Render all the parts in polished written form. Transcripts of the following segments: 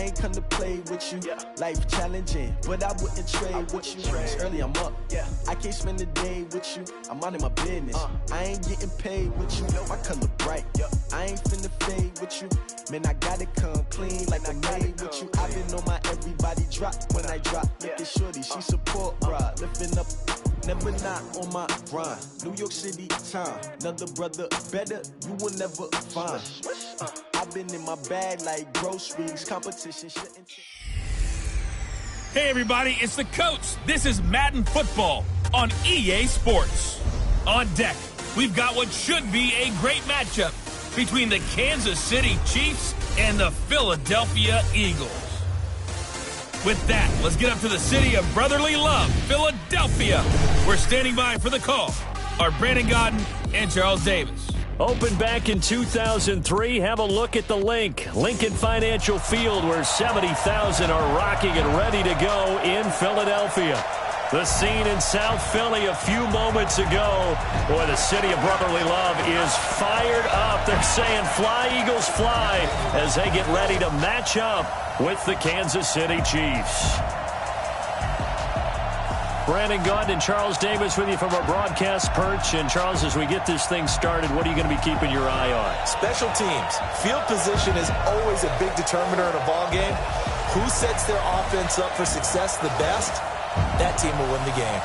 I ain't come to play with you. Life challenging, but I wouldn't trade with you. It's early, I'm up. I can't spend the day with you. I'm out in my business. I ain't getting paid with you. My color bright. I ain't finna fade with you. Man, I gotta come clean like I made with you. I've been on my everybody drop when I drop. Look at shorty, she support, bruh. Lifting up, never not on my grind. New York City time, another brother better, you will never find. I've been in my bag like groceries, competition shouldn't. Hey everybody, it's the coach. This is Madden Football on EA Sports. On deck, we've got what should be a great matchup between the Kansas City Chiefs and the Philadelphia Eagles. With that, let's get up to the city of brotherly love, Philadelphia. We're standing by for the call. Are Brandon Godden and Charles Davis. Opened back in 2003. Have a look at the link. Lincoln Financial Field, where 70,000 are rocking and ready to go in Philadelphia. The scene in South Philly a few moments ago. Boy, the city of brotherly love is fired up. They're saying, fly, Eagles, fly, as they get ready to match up with the Kansas City Chiefs. Brandon Gaudin and Charles Davis with you from our broadcast perch. And, Charles, as we get this thing started, what are you going to be keeping your eye on? Special teams. Field position is always a big determiner in a ball game. Who sets their offense up for success the best? That team will win the game.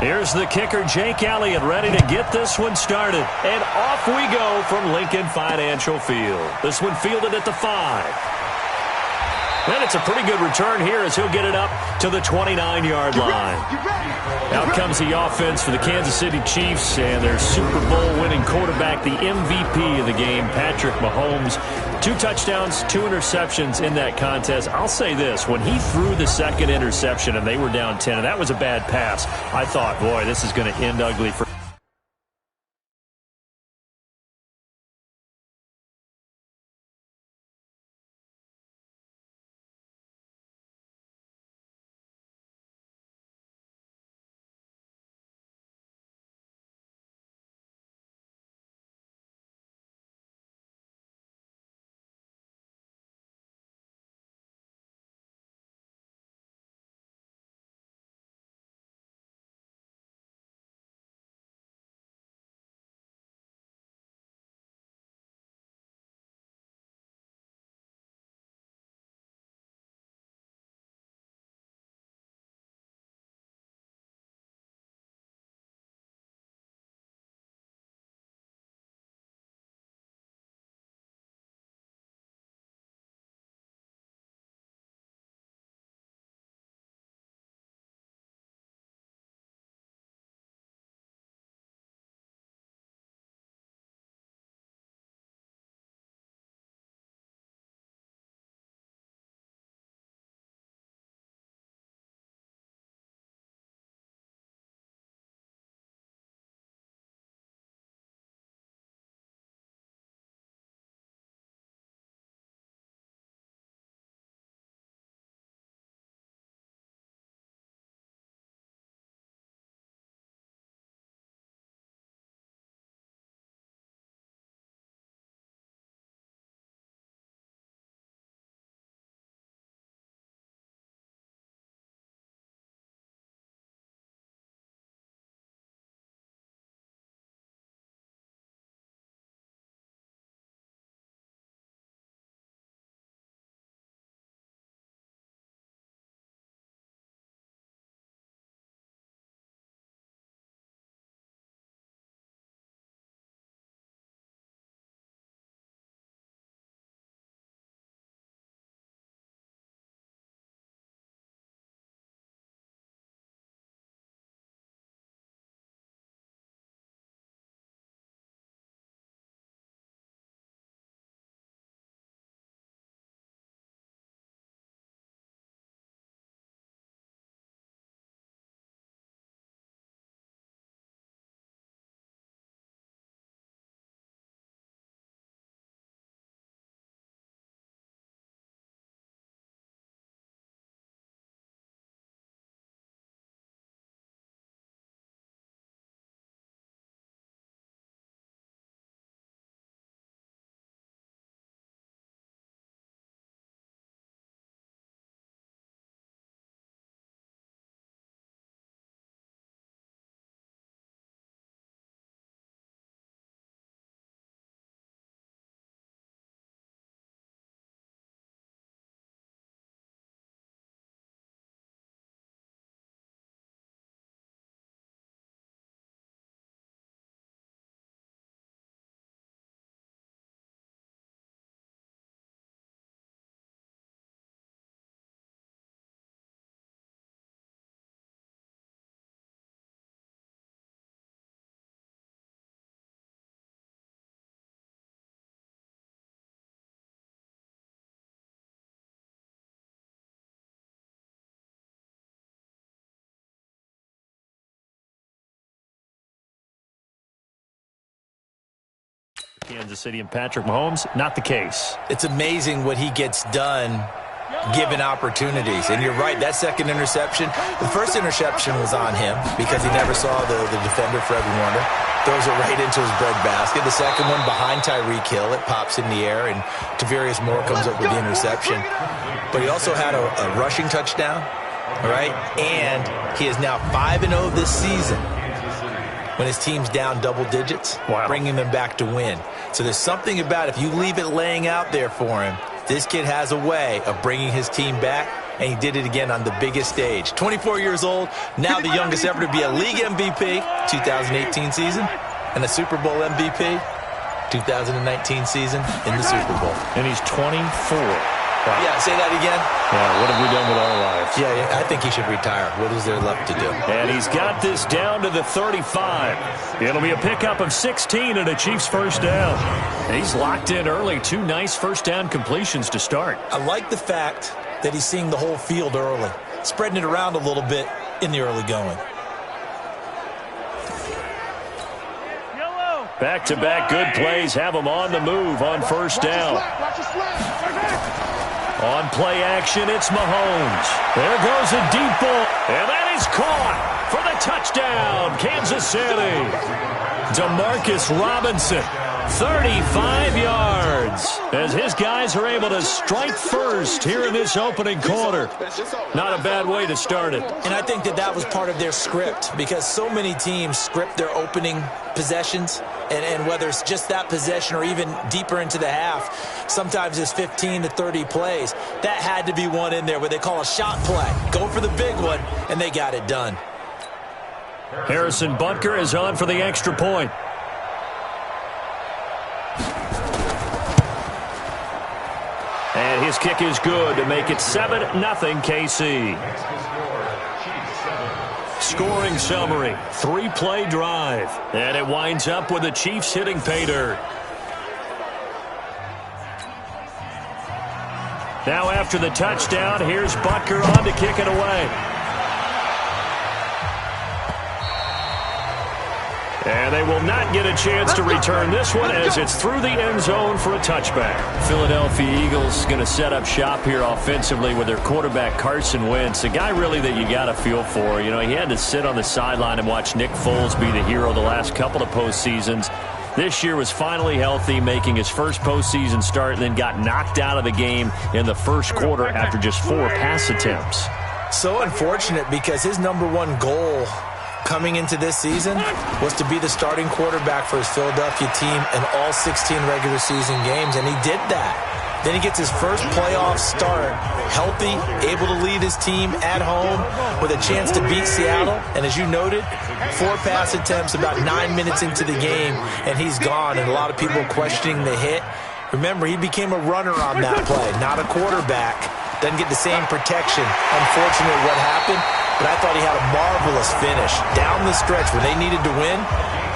Here's the kicker, Jake Elliott, ready to get this one started. And off we go from Lincoln Financial Field. This one fielded at the 5. And it's a pretty good return here as he'll get it up to the 29-yard line. Out comes the offense for the Kansas City Chiefs and their Super Bowl winning quarterback, the MVP of the game, Patrick Mahomes. 2 touchdowns, 2 interceptions in that contest. I'll say this, when he threw the second interception and they were down 10, and that was a bad pass, I thought, boy, this is going to end ugly for Kansas City and Patrick Mahomes, not the case. It's amazing what he gets done given opportunities. And you're right, that second interception, the first interception was on him because he never saw the defender, Fred Warner. Throws it right into his breadbasket. The second one behind Tyreek Hill. It pops in the air, and Tavarius Moore comes up with the interception. But he also had a rushing touchdown, all right? And he is now 5-0 this season when his team's down double digits, bringing them back to win. So there's something about if you leave it laying out there for him, this kid has a way of bringing his team back, and he did it again on the biggest stage. 24 years old, now the youngest ever to be a league MVP, 2018 season, and a Super Bowl MVP, 2019 season in the Super Bowl. And he's 24. Wow. Yeah, say that again. Yeah, what have we done with our lives? Yeah, I think he should retire. What is there left to do? And he's got this down to the 35. It'll be a pickup of 16 and a Chiefs first down. He's locked in early. 2 nice first down completions to start. I like the fact that he's seeing the whole field early, spreading it around a little bit in the early going. Back-to-back good plays have him on the move on first down. On play action, it's Mahomes. There goes a deep ball, and that is caught for the touchdown, Kansas City. Demarcus Robinson, 35 yards, as his guys are able to strike first here in this opening quarter. Not a bad way to start it. And I think that was part of their script, because so many teams script their opening possessions, and whether it's just that possession or even deeper into the half, sometimes it's 15 to 30 plays. That had to be one in there where they call a shot play. Go for the big one, and they got it done. Harrison Butker is on for the extra point. And his kick is good to make it 7-0 KC. Scoring summary, 3-play drive. And it winds up with the Chiefs hitting pay dirt. Now after the touchdown, here's Butker on to kick it away. And they will not get a chance to return this one as it's through the end zone for a touchback. Philadelphia Eagles going to set up shop here offensively with their quarterback Carson Wentz, a guy really that you got to feel for. You know, he had to sit on the sideline and watch Nick Foles be the hero the last couple of postseasons. This year was finally healthy, making his first postseason start, and then got knocked out of the game in the first quarter after just 4 pass attempts. So unfortunate, because his #1 goal coming into this season was to be the starting quarterback for his Philadelphia team in all 16 regular season games, and he did that. Then he gets his first playoff start, healthy, able to lead his team at home with a chance to beat Seattle. And as you noted, 4 pass attempts about 9 minutes into the game, and he's gone. And a lot of people questioning the hit. Remember, he became a runner on that play, not a quarterback. Doesn't get the same protection. Unfortunate what happened, but I thought he had a marvelous finish. Down the stretch where they needed to win,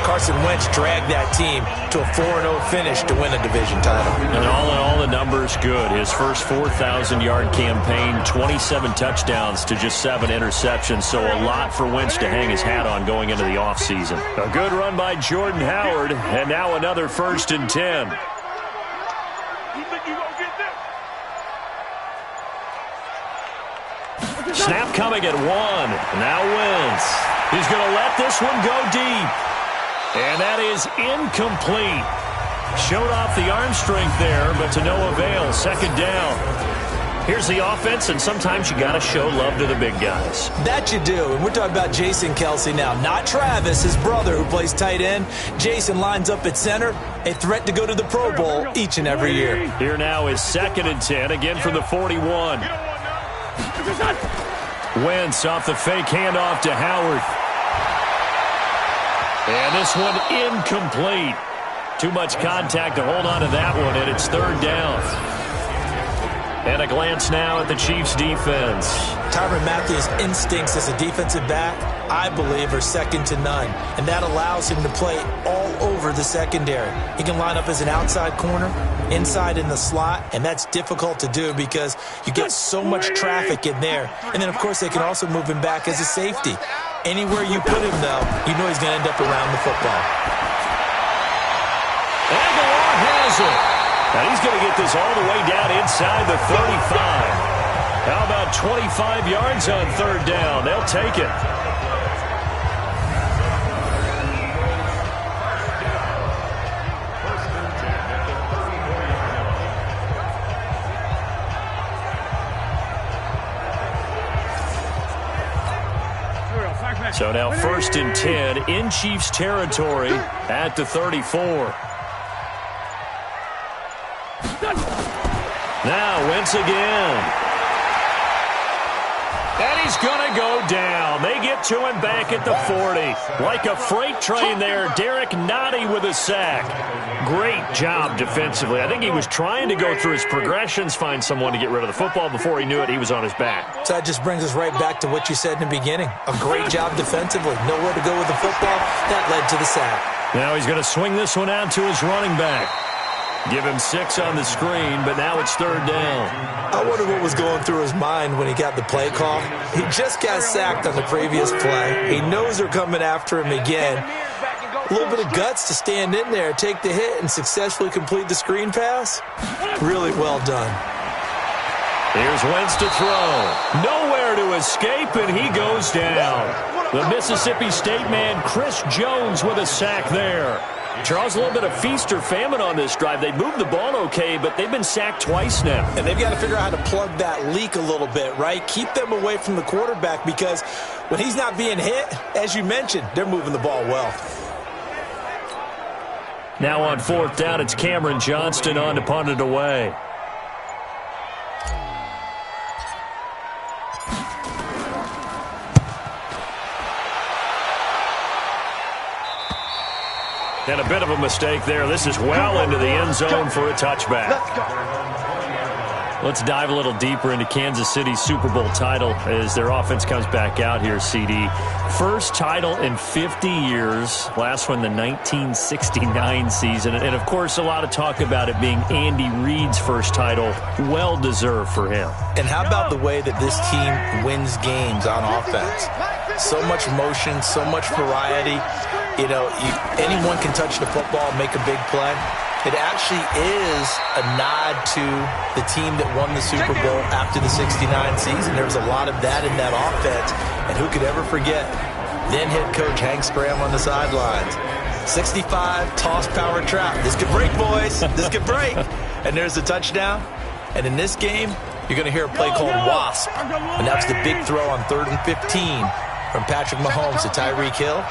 Carson Wentz dragged that team to a 4-0 finish to win a division title. And all in all, the numbers good. His first 4,000-yard campaign, 27 touchdowns to just 7 interceptions, so a lot for Wentz to hang his hat on going into the offseason. A good run by Jordan Howard, and now another 1st and 10. Snap coming at 1. Now Wentz. He's going to let this one go deep. And that is incomplete. Showed off the arm strength there, but to no avail. 2nd down. Here's the offense, and sometimes you got to show love to the big guys. That you do, and we're talking about Jason Kelce now, not Travis, his brother, who plays tight end. Jason lines up at center, a threat to go to the Pro Bowl each and every year. Here now is 2nd and 10, again from the 41. Wentz off the fake handoff to Howard. And this one incomplete. Too much contact to hold on to that one, and it's 3rd down. And a glance now at the Chiefs' defense. Tyrann Mathieu's instincts as a defensive back, I believe, are second to none. And that allows him to play all over the secondary. He can line up as an outside corner, inside in the slot, and that's difficult to do because you get so much traffic in there. And then, of course, they can also move him back as a safety. Anywhere you put him, though, you know he's going to end up around the football. Aguilar it. And he's going to get this all the way down inside the 35. How about 25 yards on third down? They'll take it. So now 1st and 10 in Chiefs territory at the 34. Now Wentz again. And he's going to go down. They get to him back at the 40. Like a freight train there, Derek Nottie with a sack. Great job defensively. I think he was trying to go through his progressions, find someone to get rid of the football. Before he knew it, he was on his back. So that just brings us right back to what you said in the beginning. A great job defensively. Nowhere to go with the football. That led to the sack. Now he's going to swing this one out to his running back. Give him 6 on the screen, but now it's third down. I wonder what was going through his mind when he got the play call. He just got sacked on the previous play. He knows they're coming after him again. A little bit of guts to stand in there, take the hit, and successfully complete the screen pass. Really well done. Here's Wentz to throw. Nowhere to escape, and he goes down. The Mississippi State man, Chris Jones, with a sack there. Charles, a little bit of feast or famine on this drive. They moved the ball okay, but they've been sacked twice now. And they've got to figure out how to plug that leak a little bit, right? Keep them away from the quarterback, because when he's not being hit, as you mentioned, they're moving the ball well. Now on 4th down, it's Cameron Johnston on to punt it away. And a bit of a mistake there. This is well into the end zone for a touchback. Let's dive a little deeper into Kansas City's Super Bowl title as their offense comes back out here, CD. First title in 50 years. Last one, the 1969 season. And, of course, a lot of talk about it being Andy Reid's first title. Well-deserved for him. And how about the way that this team wins games on offense? So much motion, so much variety. You know, anyone can touch the football, make a big play. It actually is a nod to the team that won the Super Bowl after the 69 season. There was a lot of that in that offense. And who could ever forget then head coach Hank Stram on the sidelines. 65, toss, power, trap. This could break, boys. This could break. And there's the touchdown. And in this game, you're going to hear a play called WASP. And that's the big throw on 3rd and 15 from Patrick Mahomes to Tyreek Hill.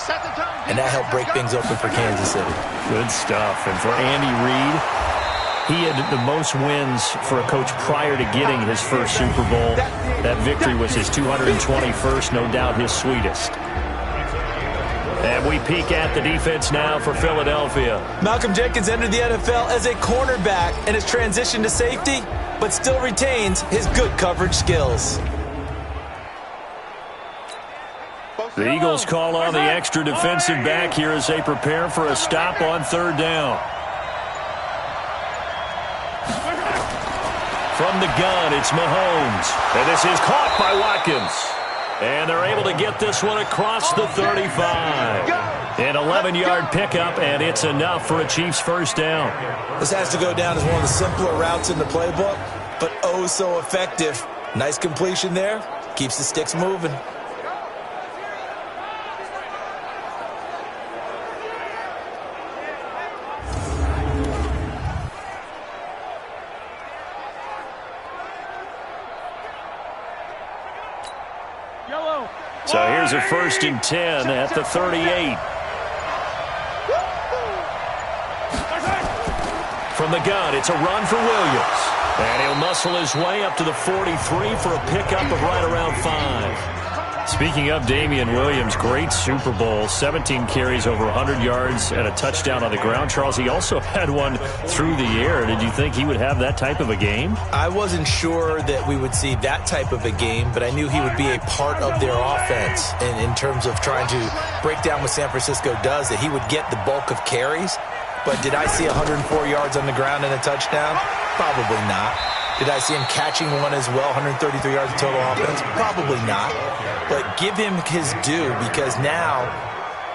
And that helped break things open for Kansas City. Good stuff. And for Andy Reid, he had the most wins for a coach prior to getting his first Super Bowl. That victory was his 221st, no doubt his sweetest. And we peek at the defense now for Philadelphia. Malcolm Jenkins entered the NFL as a cornerback and has transitioned to safety, but still retains his good coverage skills. The Eagles call on the extra defensive back here as they prepare for a stop on 3rd down. From the gun, it's Mahomes. And this is caught by Watkins. And they're able to get this one across the 35. An 11-yard pickup, and it's enough for a Chiefs first down. This has to go down as one of the simpler routes in the playbook, but oh so effective. Nice completion there. Keeps the sticks moving. So here's a 1st and 10 at the 38. From the gun, it's a run for Williams. And he'll muscle his way up to the 43 for a pickup of right around 5. Speaking of Damian Williams, great Super Bowl, 17 carries, over 100 yards, and a touchdown on the ground. Charles, he also had one through the air. Did you think he would have that type of a game? I wasn't sure that we would see that type of a game, but I knew he would be a part of their offense in terms of trying to break down what San Francisco does, that he would get the bulk of carries. But did I see 104 yards on the ground and a touchdown? Probably not. Did I see him catching one as well, 133 yards of total offense? Probably not. But give him his due, because now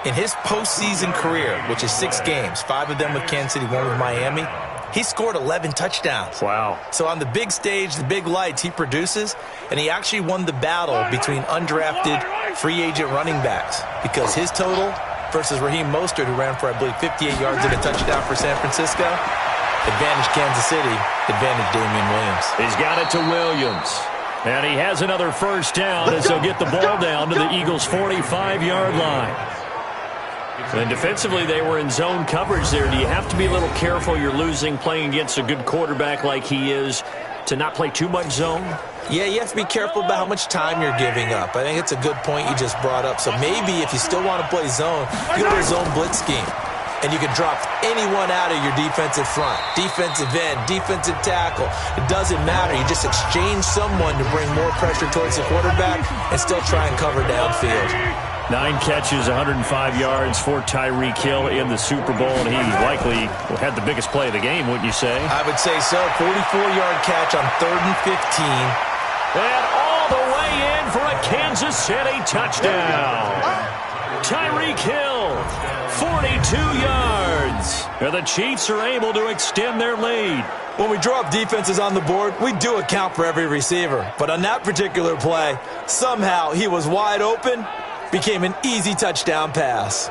In his postseason career, which is 6 games, 5 of them with Kansas City, 1 with Miami, he scored 11 touchdowns. Wow. So on the big stage, the big lights, he produces, and he actually won the battle between undrafted free agent running backs because his total versus Raheem Mostert, who ran for, I believe, 58 yards and a touchdown for San Francisco, advantage Kansas City, advantage Damian Williams. He's got it to Williams. And he has another first down as he'll get the ball down to the Eagles' 45-yard line. And defensively, they were in zone coverage there. Do you have to be a little careful? You're losing playing against a good quarterback like he is to not play too much zone? Yeah, you have to be careful about how much time you're giving up. I think it's a good point you just brought up. So maybe if you still want to play zone, you go to a zone blitz scheme. And you can drop anyone out of your defensive front, defensive end, defensive tackle. It doesn't matter. You just exchange someone to bring more pressure towards the quarterback and still try and cover downfield. 9 catches, 105 yards for Tyreek Hill in the Super Bowl, and he likely had the biggest play of the game, wouldn't you say? I would say so. 44-yard catch on 3rd and 15. And all the way in for a Kansas City touchdown. Tyreek Hill, 42 yards. And the Chiefs are able to extend their lead. When we draw up defenses on the board, we do account for every receiver. But on that particular play, somehow he was wide open, became an easy touchdown pass.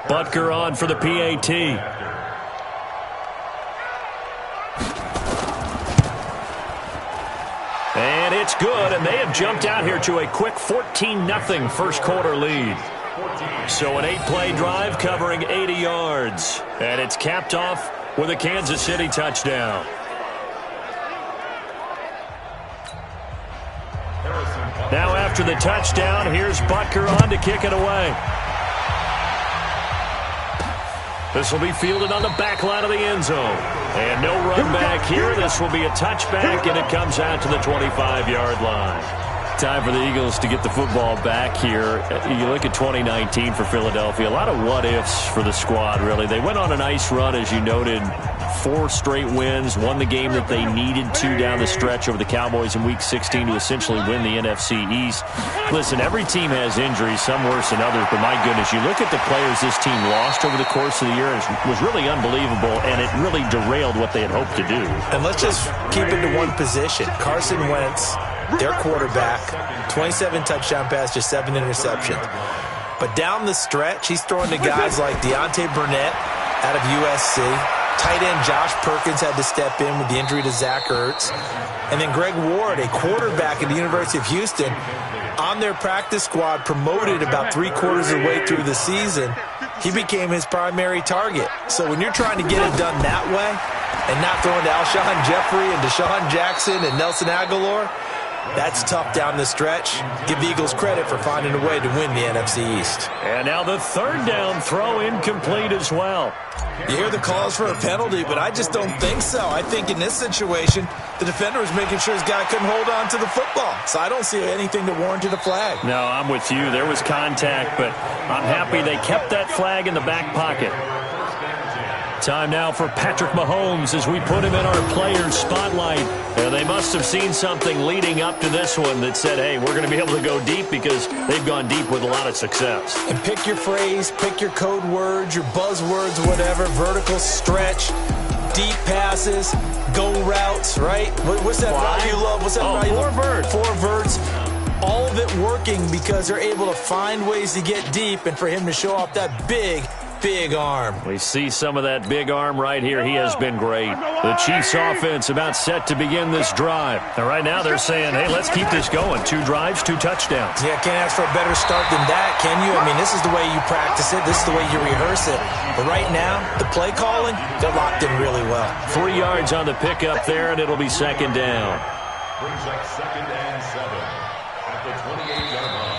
Butker on for the PAT. And it's good, and they have jumped out here to a quick 14-0 first quarter lead. So an 8-play drive covering 80 yards. And it's capped off with a Kansas City touchdown. Now after the touchdown, here's Butker on to kick it away. This will be fielded on the back line of the end zone. And no run back here. This will be a touchback, and it comes out to the 25-yard line. Time for the Eagles to get the football back here. You look at 2019 for Philadelphia, a lot of what-ifs for the squad, really. They went on a nice run, as you noted, 4 straight wins, won the game that they needed to down the stretch over the Cowboys in Week 16 to essentially win the NFC East. Listen, every team has injuries, some worse than others, but my goodness, you look at the players this team lost over the course of the year, it was really unbelievable, and it really derailed what they had hoped to do. And let's just keep it to one position. Carson Wentz, their quarterback, 27 touchdown passes, just 7 interceptions. But down the stretch, he's throwing to guys like Deontay Burnett out of USC. Tight end Josh Perkins had to step in with the injury to Zach Ertz. And then Greg Ward, a quarterback at the University of Houston, on their practice squad, promoted about 3/4 of the way through the season. He became his primary target. So when you're trying to get it done that way and not throwing to Alshon Jeffrey and Deshaun Jackson and Nelson Aguilar, that's tough down the stretch. Give the Eagles credit for finding a way to win the NFC East. And now the 3rd down throw incomplete as well. You hear the calls for a penalty, but I just don't think so. I think in this situation, the defender was making sure his guy couldn't hold on to the football. So I don't see anything that warranted a flag. No, I'm with you. There was contact, but I'm happy they kept that flag in the back pocket. Time now for Patrick Mahomes as we put him in our players' spotlight. They must have seen something leading up to this one that said, hey, we're going to be able to go deep because they've gone deep with a lot of success. And pick your phrase, pick your code words, your buzzwords, whatever, vertical stretch, deep passes, go routes, right? What's that route you love? What's that route you love? 4 verts. 4 verts. All of it working because they're able to find ways to get deep and for him to show off that big arm. We see some of that big arm right here. He has been great. The Chiefs offense about set to begin this drive. And right now they're saying, hey, let's keep this going. 2 drives, 2 touchdowns. Yeah, can't ask for a better start than that, can you? I mean, this is the way you practice it. This is the way you rehearse it. But right now, the play calling, they're locked in really well. 3 yards on the pickup there, and it'll be 2nd down. Brings up 2nd and 7 at the 28-yard line.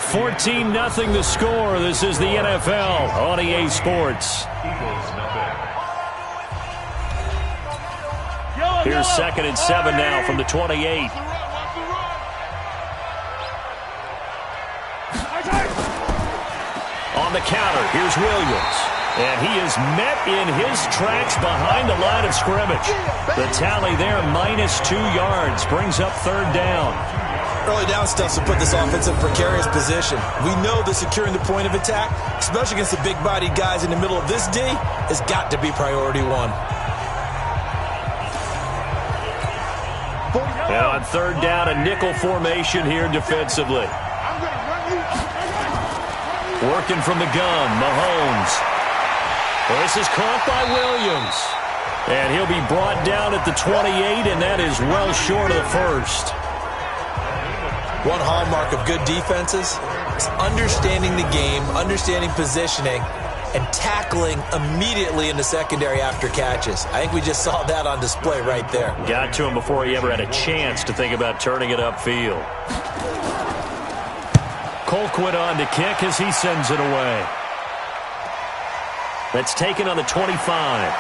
14-0 the score. This is the NFL on EA Sports. Here's 2nd and 7 now from the 28. On the counter, here's Williams. And he is met in his tracks behind the line of scrimmage. The tally there, -2 yards, brings up third down. Early down stuff will put this offense in a precarious position. We know that securing the point of attack, especially against the big-bodied guys in the middle of this D, has got to be priority one. Now on third down, a nickel formation here defensively. Working from the gun, Mahomes. This is caught by Williams. And he'll be brought down at the 28, and that is well short of the first. One hallmark of good defenses is understanding the game, understanding positioning, and tackling immediately in the secondary after catches. I think we just saw that on display right there. Got to him before he ever had a chance to think about turning it upfield. Colquitt on to kick as he sends it away. That's taken on the 25.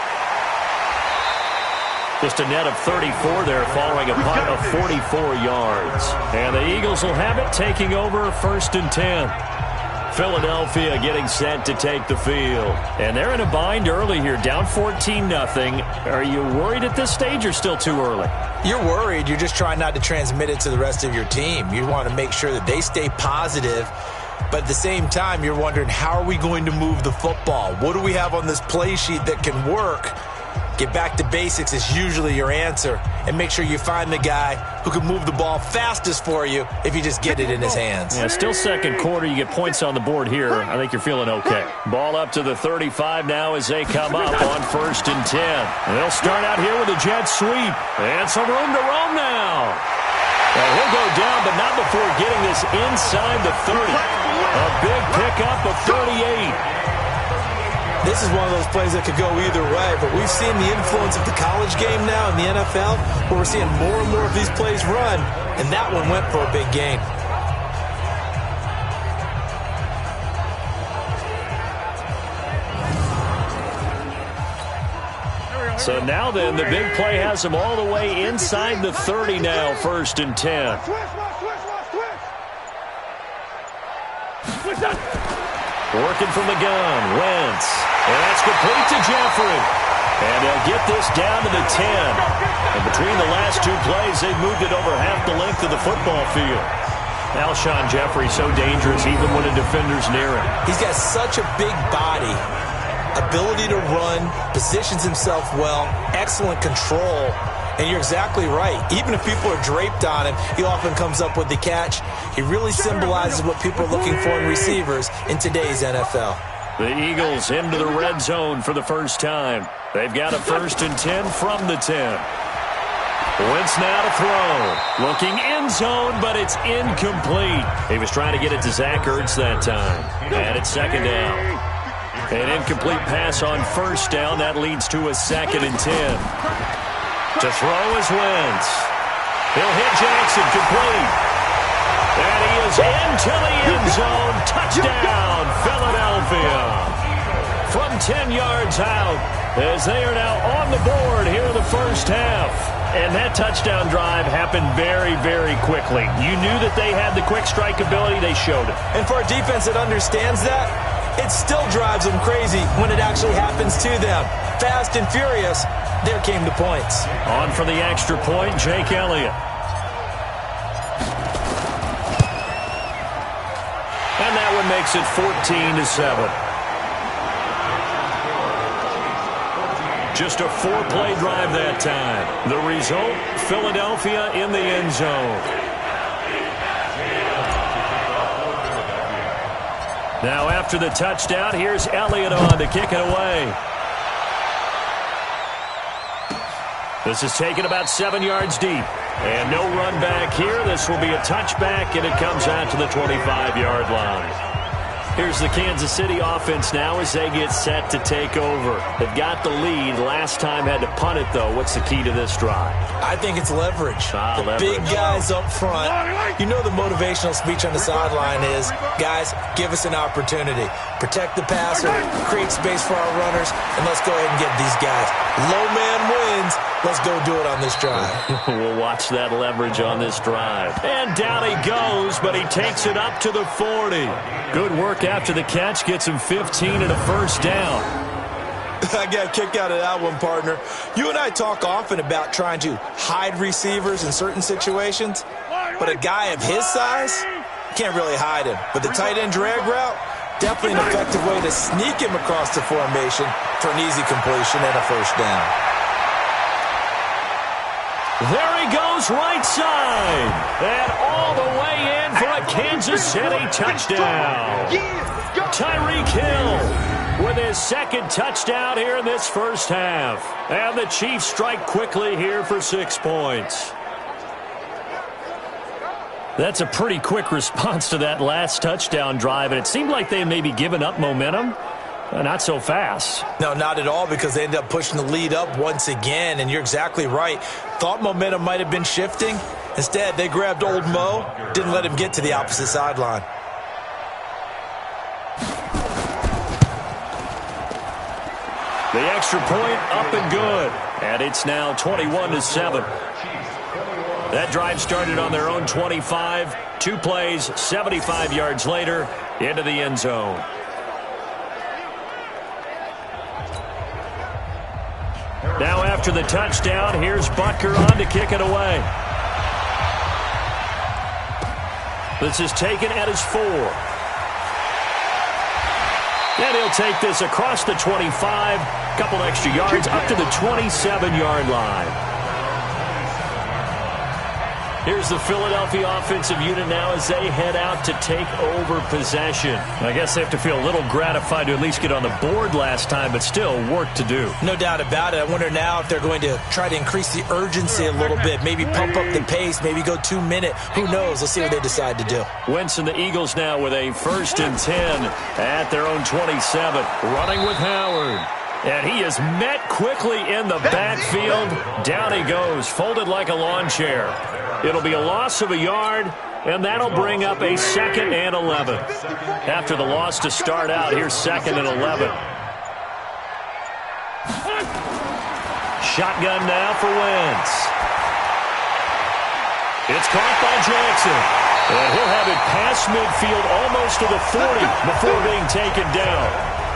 Just a net of 34 there following a punt of 44 yards. And the Eagles will have it, taking over 1st and 10. Philadelphia getting set to take the field. And they're in a bind early here, down 14-0. Are you worried at this stage or still too early? You're worried. You're just trying not to transmit it to the rest of your team. You want to make sure that they stay positive. But at the same time, you're wondering, how are we going to move the football? What do we have on this play sheet that can work? Get back to basics is usually your answer. And make sure you find the guy who can move the ball fastest for you if you just get it in his hands. Yeah, still second quarter. You get points on the board here. I think you're feeling okay. Ball up to the 35 now as they come up on 1st and 10. They'll start out here with a jet sweep. And some room to roam now. Well, he'll go down, but not before getting this inside the 30. A big pickup of 38. This is one of those plays that could go either way, but we've seen the influence of the college game now in the NFL, where we're seeing more and more of these plays run, and that one went for a big gain. So now then, the big play has him all the way inside the 30 now, 1st and 10. Working from the gun, Wentz. And that's complete to Jeffrey. And they'll get this down to the 10. And between the last two plays, they've moved it over half the length of the football field. Alshon Jeffrey so dangerous even when a defender's near him. He's got such a big body, ability to run, positions himself well, excellent control. And you're exactly right. Even if people are draped on him, he often comes up with the catch. He really symbolizes what people are looking for in receivers in today's NFL. The Eagles into the red zone for the first time. They've got a 1st and 10 from the 10. Wentz now to throw. Looking end zone, but it's incomplete. He was trying to get it to Zach Ertz that time. And it's 2nd down. An incomplete pass on 1st down. That leads to a 2nd and 10. To throw is Wentz. He'll hit Jackson, complete. And he is into the end zone. Touchdown, Philadelphia. From 10 yards out, as they are now on the board here in the first half. And that touchdown drive happened very, very quickly. You knew that they had the quick strike ability. They showed it. And for a defense that understands that, it still drives them crazy when it actually happens to them. Fast and furious. There came the points. On for the extra point, Jake Elliott. And that one makes it 14-7. Just a 4-play drive that time. The result, Philadelphia in the end zone. Now after the touchdown, here's Elliott on to kick it away. This is taken about 7 yards deep. And no run back here. This will be a touchback, and it comes out to the 25-yard line. Here's the Kansas City offense now as they get set to take over. They've got the lead. Last time had to punt it, though. What's the key to this drive? I think it's leverage. The big guys up front. You know the motivational speech on the sideline is, guys, give us an opportunity. Protect the passer, create space for our runners, and let's go ahead and get these guys. Low man wins. Let's go do it on this drive. We'll watch that leverage on this drive. And down he goes, but he takes it up to the 40. Good work after the catch. Gets him 15 and a first down. I got a kick out of that one, partner. You and I talk often about trying to hide receivers in certain situations, but a guy of his size can't really hide him. But the tight end drag route, definitely an effective way to sneak him across the formation for an easy completion and a first down. There he goes right side. And all the way in for a Kansas City touchdown. Tyreek Hill with his second touchdown here in this first half. And the Chiefs strike quickly here for 6 points. That's a pretty quick response to that last touchdown drive, and it seemed like they had maybe given up momentum. Not so fast. No, not at all, because they ended up pushing the lead up once again, and you're exactly right. Thought momentum might have been shifting. Instead, they grabbed old Mo, didn't let him get to the opposite sideline. The extra point up and good, and it's now 21-7. That drive started on their own 25. 2 plays, 75 yards later, into the end zone. Now after the touchdown, here's Butker on to kick it away. This is taken at his 4. And he'll take this across the 25, couple extra yards, up to the 27-yard line. Here's the Philadelphia offensive unit now as they head out to take over possession. I guess they have to feel a little gratified to at least get on the board last time, but still work to do. No doubt about it. I wonder now if they're going to try to increase the urgency a little bit, maybe pump up the pace, maybe go 2 minute. Who knows? Let's see what they decide to do. Wentz and the Eagles now with a 1st and 10 at their own 27. Running with Howard. And he is met quickly in the backfield. Down he goes, folded like a lawn chair. It'll be a loss of a yard, and that'll bring up a 2nd and 11. After the loss to start out, here's 2nd and 11. Shotgun now for Wentz. It's caught by Jackson. And he'll have it past midfield almost to the 40 before being taken down.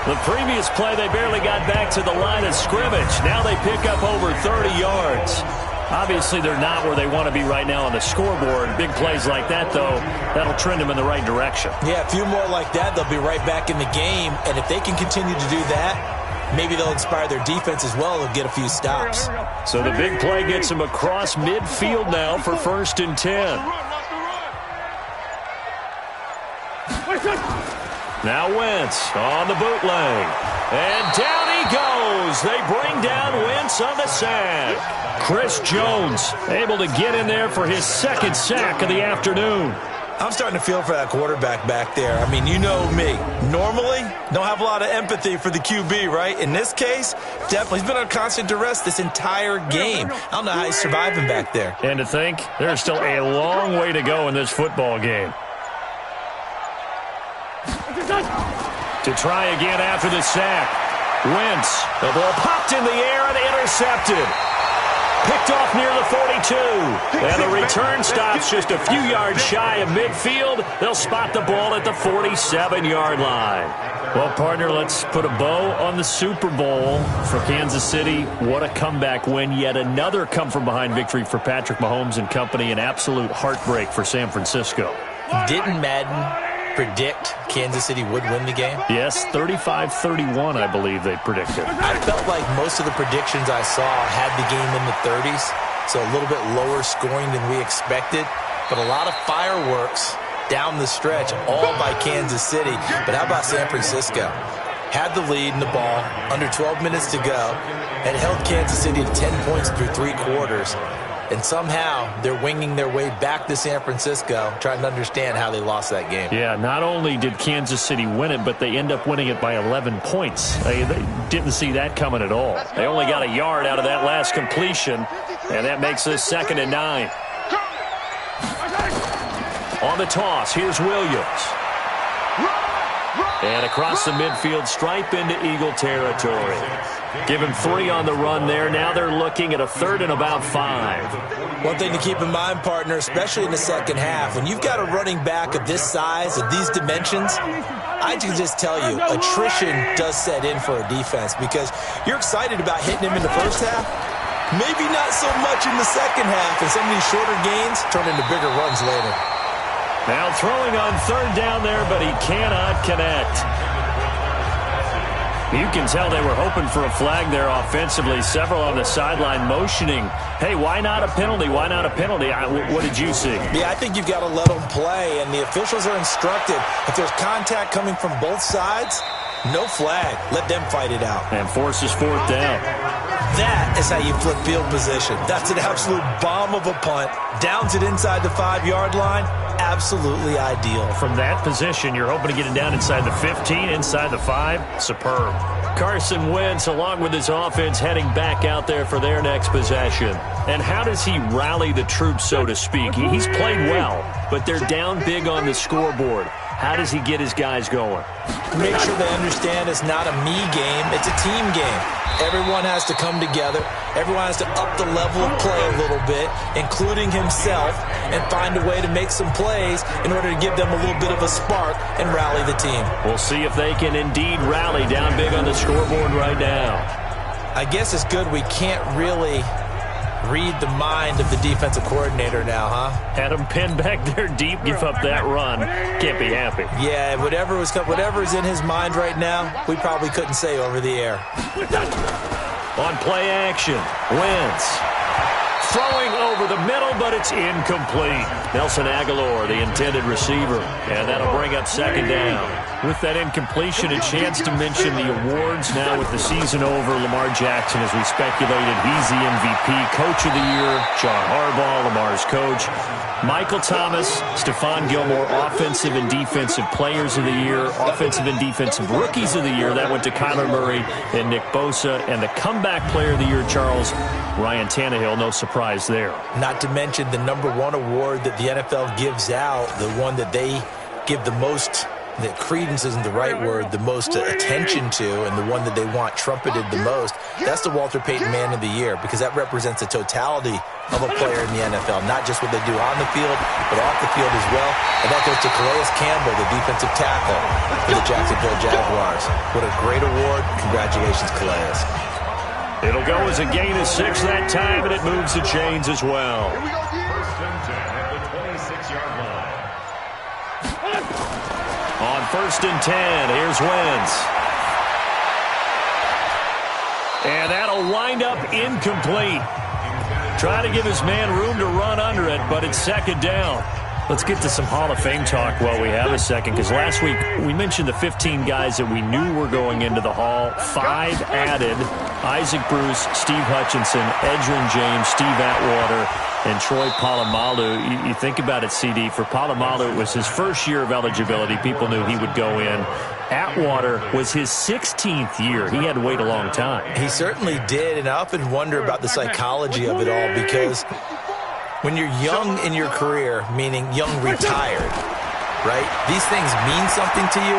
The previous play, they barely got back to the line of scrimmage. Now they pick up over 30 yards. Obviously, they're not where they want to be right now on the scoreboard. Big plays like that, though, that'll trend them in the right direction. Yeah, a few more like that, they'll be right back in the game. And if they can continue to do that, maybe they'll inspire their defense as well and get a few stops. So the big play gets them across midfield now for 1st and 10. Now Wentz on the bootleg. And down he goes. They bring down Wentz on the sack. Chris Jones able to get in there for his 2nd sack of the afternoon. I'm starting to feel for that quarterback back there. I mean, you know me. Normally, don't have a lot of empathy for the QB, right? In this case, definitely. He's been on constant duress this entire game. I don't know how he's surviving back there. And to think, there's still a long way to go in this football game. To try again after the sack. Wentz, the ball popped in the air and intercepted. Picked off near the 42. And the return stops just a few yards shy of midfield. They'll spot the ball at the 47-yard line. Well, partner, let's put a bow on the Super Bowl for Kansas City. What a comeback win. Yet another come-from-behind victory for Patrick Mahomes and company. An absolute heartbreak for San Francisco. Didn't Madden predict Kansas City would win the game? Yes, 35-31, I believe they predicted. I felt like most of the predictions I saw had the game in the 30s, so a little bit lower scoring than we expected, but a lot of fireworks down the stretch, all by Kansas City. But how about San Francisco? Had the lead in the ball, under 12 minutes to go, and held Kansas City to 10 points through 3 quarters. And somehow they're winging their way back to San Francisco, trying to understand how they lost that game. Yeah, not only did Kansas City win it, but they end up winning it by 11 points. They didn't see that coming at all. They only got a yard out of that last completion, and that makes this 2nd and 9. On the toss, here's Williams. And across the midfield stripe into Eagle territory. Give him 3 on the run there. Now they're looking at a 3rd and about 5. One thing to keep in mind, partner, especially in the second half, when you've got a running back of this size, of these dimensions, I can just tell you, attrition does set in for a defense because you're excited about hitting him in the first half. Maybe not so much in the second half, and some of these shorter gains turn into bigger runs later. Now throwing on third down there, but he cannot connect. You can tell they were hoping for a flag there offensively. Several on the sideline motioning, hey, why not a penalty? Why not a penalty? What did you see? Yeah, I think you've got to let them play, and the officials are instructed. If there's contact coming from both sides, no flag. Let them fight it out. And forces fourth down. That is how you flip field position. That's an absolute bomb of a punt. Downs it inside the 5-yard line. Absolutely ideal. From that position, you're hoping to get it down inside the 15, inside the 5. Superb. Carson Wentz, along with his offense, heading back out there for their next possession. And how does he rally the troops, so to speak? He's played well, but they're down big on the scoreboard. How does he get his guys going? Make sure they understand it's not a me game, it's a team game. Everyone has to come together. Everyone has to up the level of play a little bit, including himself, and find a way to make some plays in order to give them a little bit of a spark and rally the team. We'll see if they can indeed rally down big on the scoreboard right now. I guess it's good we can't really read the mind of the defensive coordinator now, huh? Had him pinned back there deep, give up that run. Can't be happy. Yeah, whatever's in his mind right now, we probably couldn't say over the air. On play action, Wentz throwing over the middle, but it's incomplete. Nelson Aguilar, the intended receiver, and that'll bring up second down. With that incompletion, a chance to mention the awards now with the season over. Lamar Jackson, as we speculated, he's the MVP, Coach of the Year. John Harbaugh, Lamar's coach. Michael Thomas, Stephon Gilmore, Offensive and Defensive Players of the Year, Offensive and Defensive Rookies of the Year. That went to Kyler Murray and Nick Bosa. And the Comeback Player of the Year, Charles, Ryan Tannehill, no surprise there. Not to mention the #1 award that the NFL gives out, the one that they give the most, that credence isn't the right word, the most attention to, and the one that they want trumpeted the most. That's the Walter Payton Man of the Year, because that represents the totality of a player in the NFL, not just what they do on the field, but off the field as well. And that goes to Calais Campbell, the defensive tackle for the Jacksonville Jaguars. What a great award. Congratulations, Calais. It'll go as a gain of 6 that time, and it moves the chains as well. First and 10 at the 26-yard line. On 1st and 10, here's Wentz. And that'll wind up incomplete. Trying to give his man room to run under it, but it's second down. Let's get to some Hall of Fame talk while we have a second, because last week we mentioned the 15 guys that we knew were going into the Hall. 5 added: Isaac Bruce, Steve Hutchinson, Edgerrin James, Steve Atwater, and Troy Polamalu. You think about it, CD. For Polamalu, it was his first year of eligibility. People knew he would go in. Atwater was his 16th year. He had to wait a long time. He certainly did, and I often wonder about the psychology of it all, because when you're young in your career, meaning young retired, right, these things mean something to you,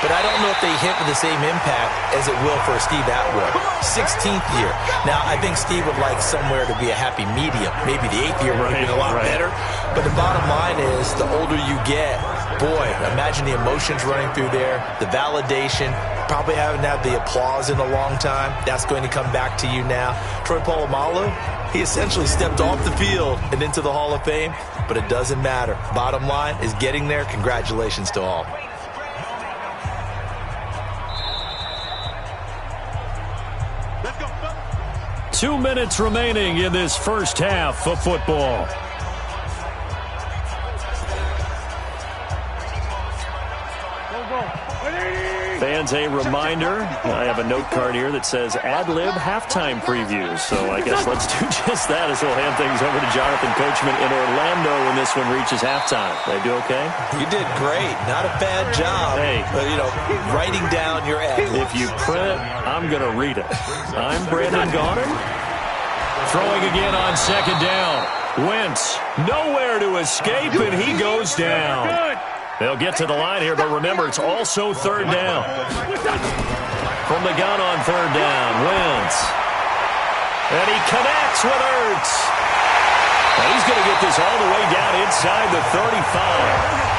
but I don't know if they hit with the same impact as it will for Steve Atwater. 16th year. Now, I think Steve would like somewhere to be a happy medium. Maybe the 8th year would have been a lot better. But the bottom line is, the older you get, boy, imagine the emotions running through there, the validation, probably haven't had the applause in a long time. That's going to come back to you now. Troy Polamalu, he essentially stepped off the field and into the Hall of Fame, but it doesn't matter. Bottom line is getting there. Congratulations to all. Let's go. 2 minutes remaining in this first half of football. Fans, a reminder, I have a note card here that says ad-lib halftime previews. So I guess let's do just that as we'll hand things over to Jonathan Coachman in Orlando when this one reaches halftime. Did I do okay? You did great. Not a bad job. Hey. Writing down your ad. If you print it, I'm going to read it. I'm Brandon Gaudin. Throwing again on second down. Wentz, nowhere to escape, and he goes down. They'll get to the line here, but remember, it's also third down. From the gun on third down, Wentz. And he connects with Ertz. And he's going to get this all the way down inside the 35.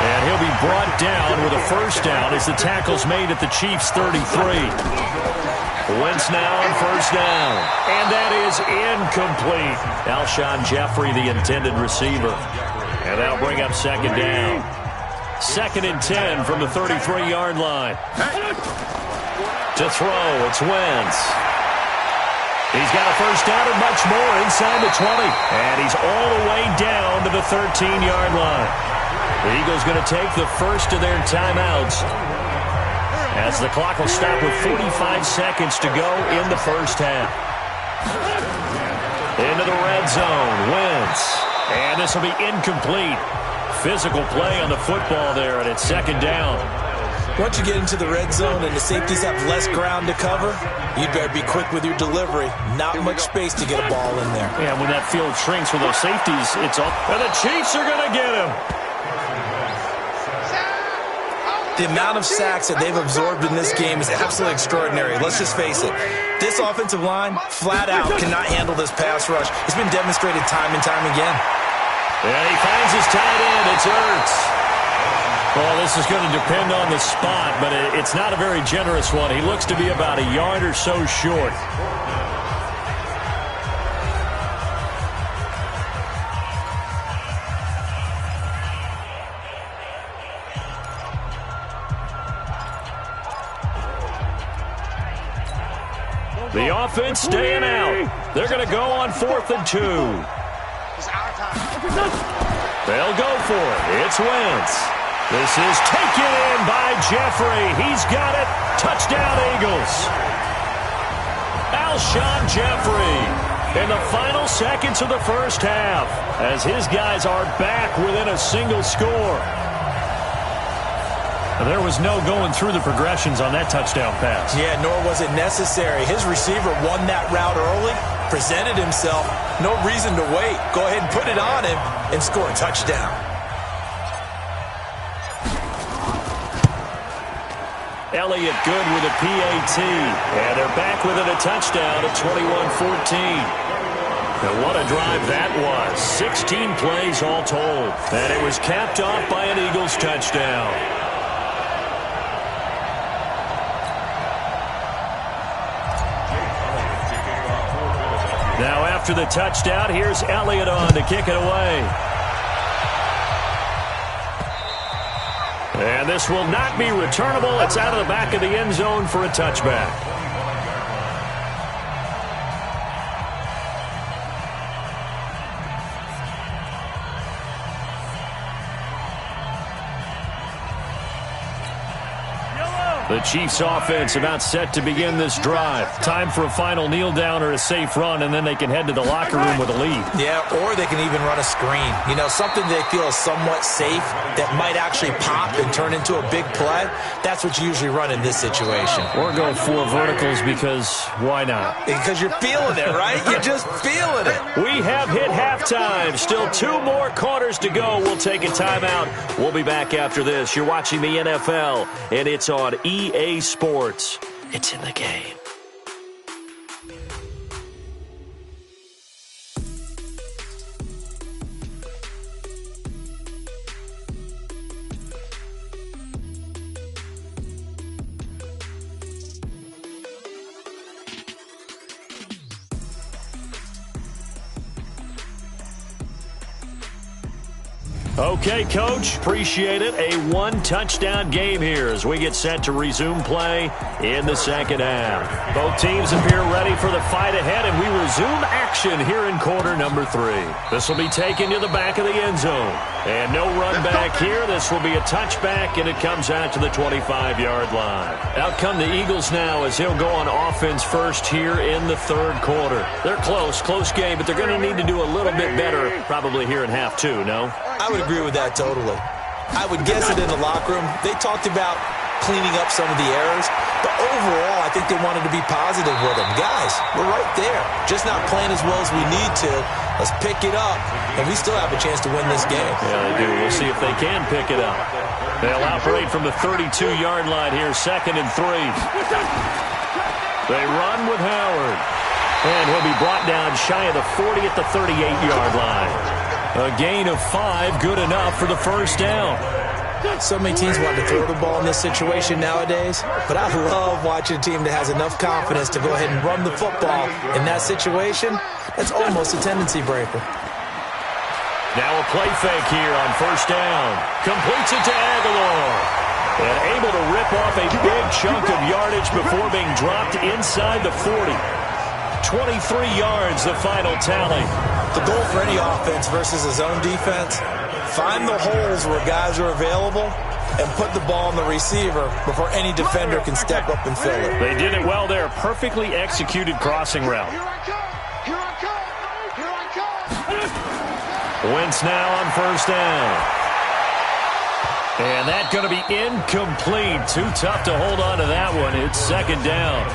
And he'll be brought down with a first down as the tackle's made at the Chiefs' 33. Wentz now on first down. And that is incomplete. Alshon Jeffrey, the intended receiver. And that'll bring up second down. 2nd and 10 from the 33-yard line. To throw, it's Wentz. He's got a first down and much more inside the 20. And he's all the way down to the 13-yard line. The Eagles going to take the first of their timeouts as the clock will stop with 45 seconds to go in the first half. Into the red zone, Wentz. And this will be incomplete. Physical play on the football there, and it's second down. Once you get into the red zone and the safeties have less ground to cover, you'd better be quick with your delivery. Not much space to get a ball in there. Yeah, when that field shrinks with those safeties, it's all. And the Chiefs are going to get him. The amount of sacks that they've absorbed in this game is absolutely extraordinary. Let's just face it. This offensive line, flat out, cannot handle this pass rush. It's been demonstrated time and time again. And he finds his tight end. It's Ertz. Well, this is going to depend on the spot, but it's not a very generous one. He looks to be about a yard or so short. The offense staying out. They're going to go on 4th and 2. They'll go for it. It's Wentz. This is taken in by Jeffrey. He's got it. Touchdown, Eagles. Alshon Jeffrey in the final seconds of the first half as his guys are back within a single score. There was no going through the progressions on that touchdown pass. Yeah, nor was it necessary. His receiver won that route early, presented himself. No reason to wait. Go ahead and put it on him and score a touchdown. Elliott good with a PAT. And they're back within a touchdown at 21-14. And what a drive that was. 16 plays all told. And it was capped off by an Eagles touchdown. Now after the touchdown, here's Elliott on to kick it away. And this will not be returnable. It's out of the back of the end zone for a touchback. The Chiefs offense about set to begin this drive. Time for a final kneel down or a safe run, and then they can head to the locker room with a lead. Yeah, or they can even run a screen. You know, something they feel is somewhat safe that might actually pop and turn into a big play. That's what you usually run in this situation. Or go 4 verticals because why not? Because you're feeling it, right? You're just feeling it. We have hit halftime. Still 2 more quarters to go. We'll take a timeout. We'll be back after this. You're watching the NFL, and it's on EA Sports. It's in the game. Okay, Coach, appreciate it. A 1-touchdown game here as we get set to resume play in the second half. Both teams appear ready for the fight ahead, and we resume action here in quarter number 3. This will be taken to the back of the end zone. And no run back here. This will be a touchback, and it comes out to the 25-yard line. Out come the Eagles now as he'll go on offense first here in the third quarter. They're close game, but they're going to need to do a little bit better probably here in half 2, no? I would agree with that totally. I would guess that in the locker room, they talked about cleaning up some of the errors, but overall, I think they wanted to be positive with them. Guys, we're right there. Just not playing as well as we need to. Let's pick it up, and we still have a chance to win this game. Yeah, they do. We'll see if they can pick it up. They'll operate from the 32-yard line here, 2nd and 3. They run with Howard. And he'll be brought down shy of the 40 at the 38-yard line. A gain of 5, good enough for the first down. So many teams want to throw the ball in this situation nowadays, but I love watching a team that has enough confidence to go ahead and run the football in that situation. That's almost a tendency breaker. Now a play fake here on first down. Completes it to Aguilar. And able to rip off a big chunk of yardage before being dropped inside the 40. 23 yards, the final tally. The goal for any offense versus a zone defense, find the holes where guys are available and put the ball on the receiver before any defender can step up and fill it. They did it well there. Perfectly executed crossing route. Wentz now on first down. And that's going to be incomplete. Too tough to hold on to that one. It's second down.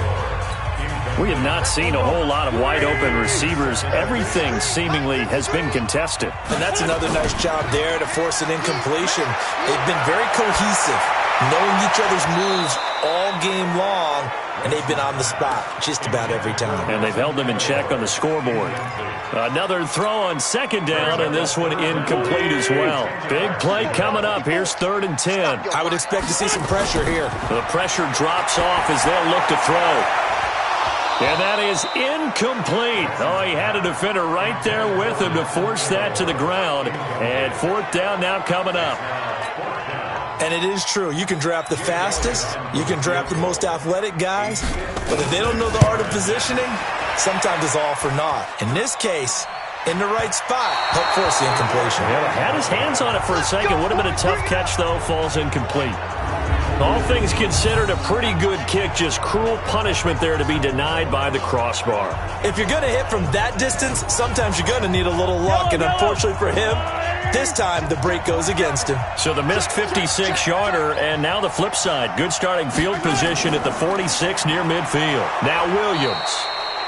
We have not seen a whole lot of wide-open receivers. Everything seemingly has been contested. And that's another nice job there to force an incompletion. They've been very cohesive, knowing each other's moves all game long, and they've been on the spot just about every time. And they've held them in check on the scoreboard. Another throw on second down, and this one incomplete as well. Big play coming up. Here's 3rd and 10. I would expect to see some pressure here. The pressure drops off as they'll look to throw. And that is incomplete. Oh, he had a defender right there with him to force that to the ground. And 4th down now coming up. And it is true. You can draft the fastest. You can draft the most athletic guys. But if they don't know the art of positioning, sometimes it's all for naught. In this case, in the right spot, help force the incompletion. Yeah, had his hands on it for a second. Would have been a tough catch, though. Falls incomplete. All things considered, a pretty good kick. Just cruel punishment there to be denied by the crossbar. If you're going to hit from that distance, sometimes you're going to need a little luck. And unfortunately for him, this time the break goes against him. So the missed 56-yarder, and now the flip side. Good starting field position at the 46 near midfield. Now Williams.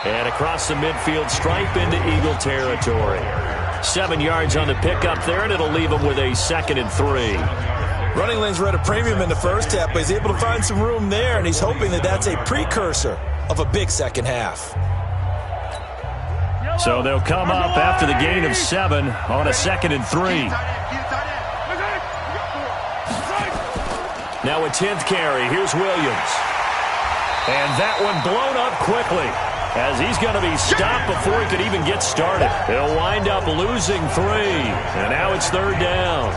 And across the midfield stripe into Eagle territory. 7 yards on the pickup there, and it'll leave him with a 2nd and 3. Running lanes were at a premium in the first half, but he's able to find some room there, and he's hoping that that's a precursor of a big second half. So they'll come up after the gain of 7 on a 2nd and 3. Now a 10th carry. Here's Williams. And that one blown up quickly as he's going to be stopped before he could even get started. He'll wind up losing 3. And now it's 3rd down.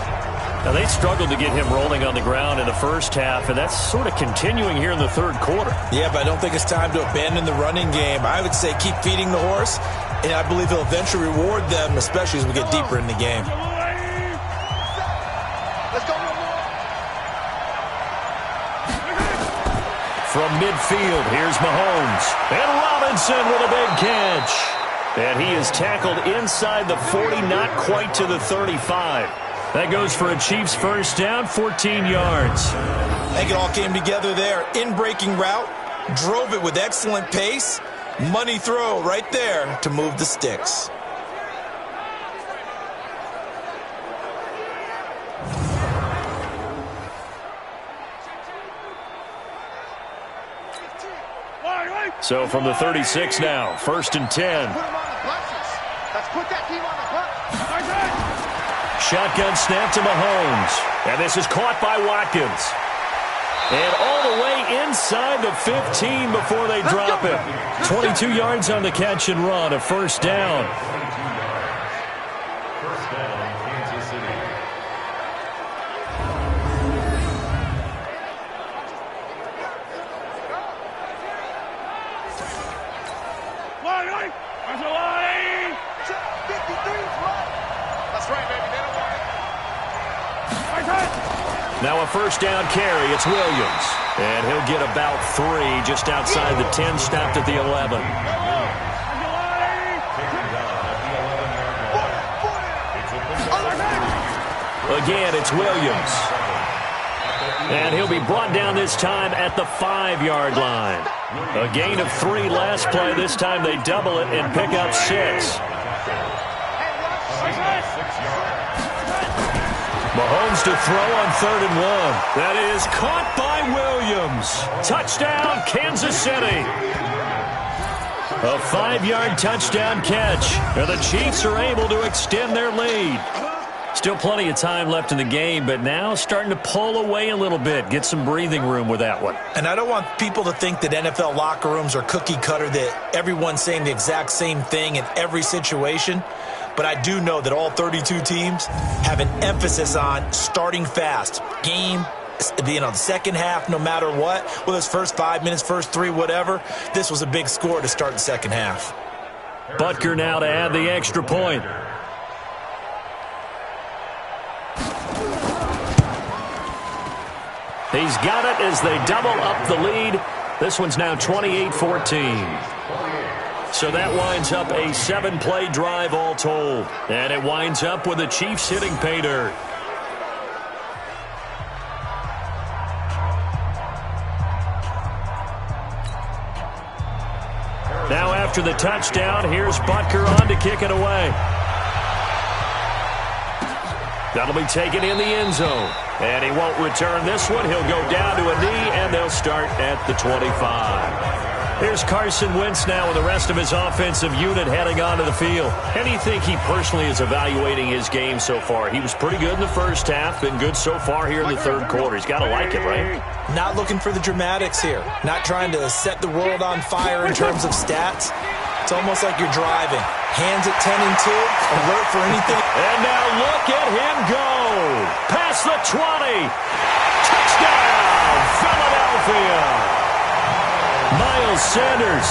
Now, they struggled to get him rolling on the ground in the first half, and that's sort of continuing here in the 3rd quarter. Yeah, but I don't think it's time to abandon the running game. I would say keep feeding the horse, and I believe he'll eventually reward them, especially as we get deeper in the game. From midfield, here's Mahomes. And Robinson with a big catch. And he is tackled inside the 40, not quite to the 35. That goes for a Chiefs first down, 14 yards. I think it all came together there. In-breaking route, drove it with excellent pace. Money throw right there to move the sticks. So from the 36 now, 1st and 10. Let's put that team on the hook. Shotgun snap to Mahomes. And this is caught by Watkins. And all the way inside the 15 before they drop it. 22 yards on the catch and run, a first down. First down, Kansas City. Now a first down carry. It's Williams. And he'll get about 3 just outside the 10, stopped at the 11. Again, it's Williams. And he'll be brought down this time at the 5-yard line. A gain of 3 last play. This time they double it and pick up 6. Mahomes to throw on 3rd and 1. That is caught by Williams. Touchdown, Kansas City. A 5-yard touchdown catch. And the Chiefs are able to extend their lead. Still plenty of time left in the game, but now starting to pull away a little bit. Get some breathing room with that one. And I don't want people to think that NFL locker rooms are cookie cutter, that everyone's saying the exact same thing in every situation. But I do know that all 32 teams have an emphasis on starting fast. Game, the second half, no matter what, whether it's first 5 minutes, first 3, whatever, this was a big score to start the second half. Butker now to add the extra point. He's got it as they double up the lead. This one's now 28-14. So that winds up a 7-play drive all told. And it winds up with the Chiefs hitting pay dirt. Now after the touchdown, here's Butker on to kick it away. That'll be taken in the end zone. And he won't return this one. He'll go down to a knee, and they'll start at the 25. Here's Carson Wentz now with the rest of his offensive unit heading onto the field. How do you think he personally is evaluating his game so far? He was pretty good in the first half, been good so far here in the third quarter. He's got to like it, right? Not looking for the dramatics here. Not trying to set the world on fire in terms of stats. It's almost like you're driving. Hands at 10 and 2, alert for anything. And now look at him go. Past the 20. Touchdown, Philadelphia. Miles Sanders,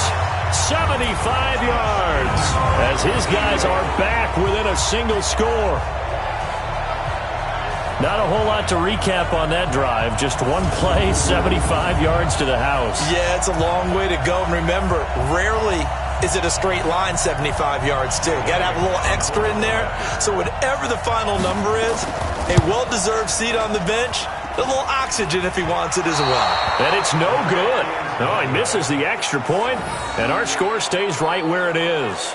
75 yards, as his guys are back within a single score. Not a whole lot to recap on that drive. Just one play, 75 yards to the house. Yeah, it's a long way to go. And remember, rarely is it a straight line 75 yards, too. Got to have a little extra in there. So whatever the final number is, a well-deserved seat on the bench, a little oxygen if he wants it as well. And it's no good. No, he misses the extra point, and our score stays right where it is.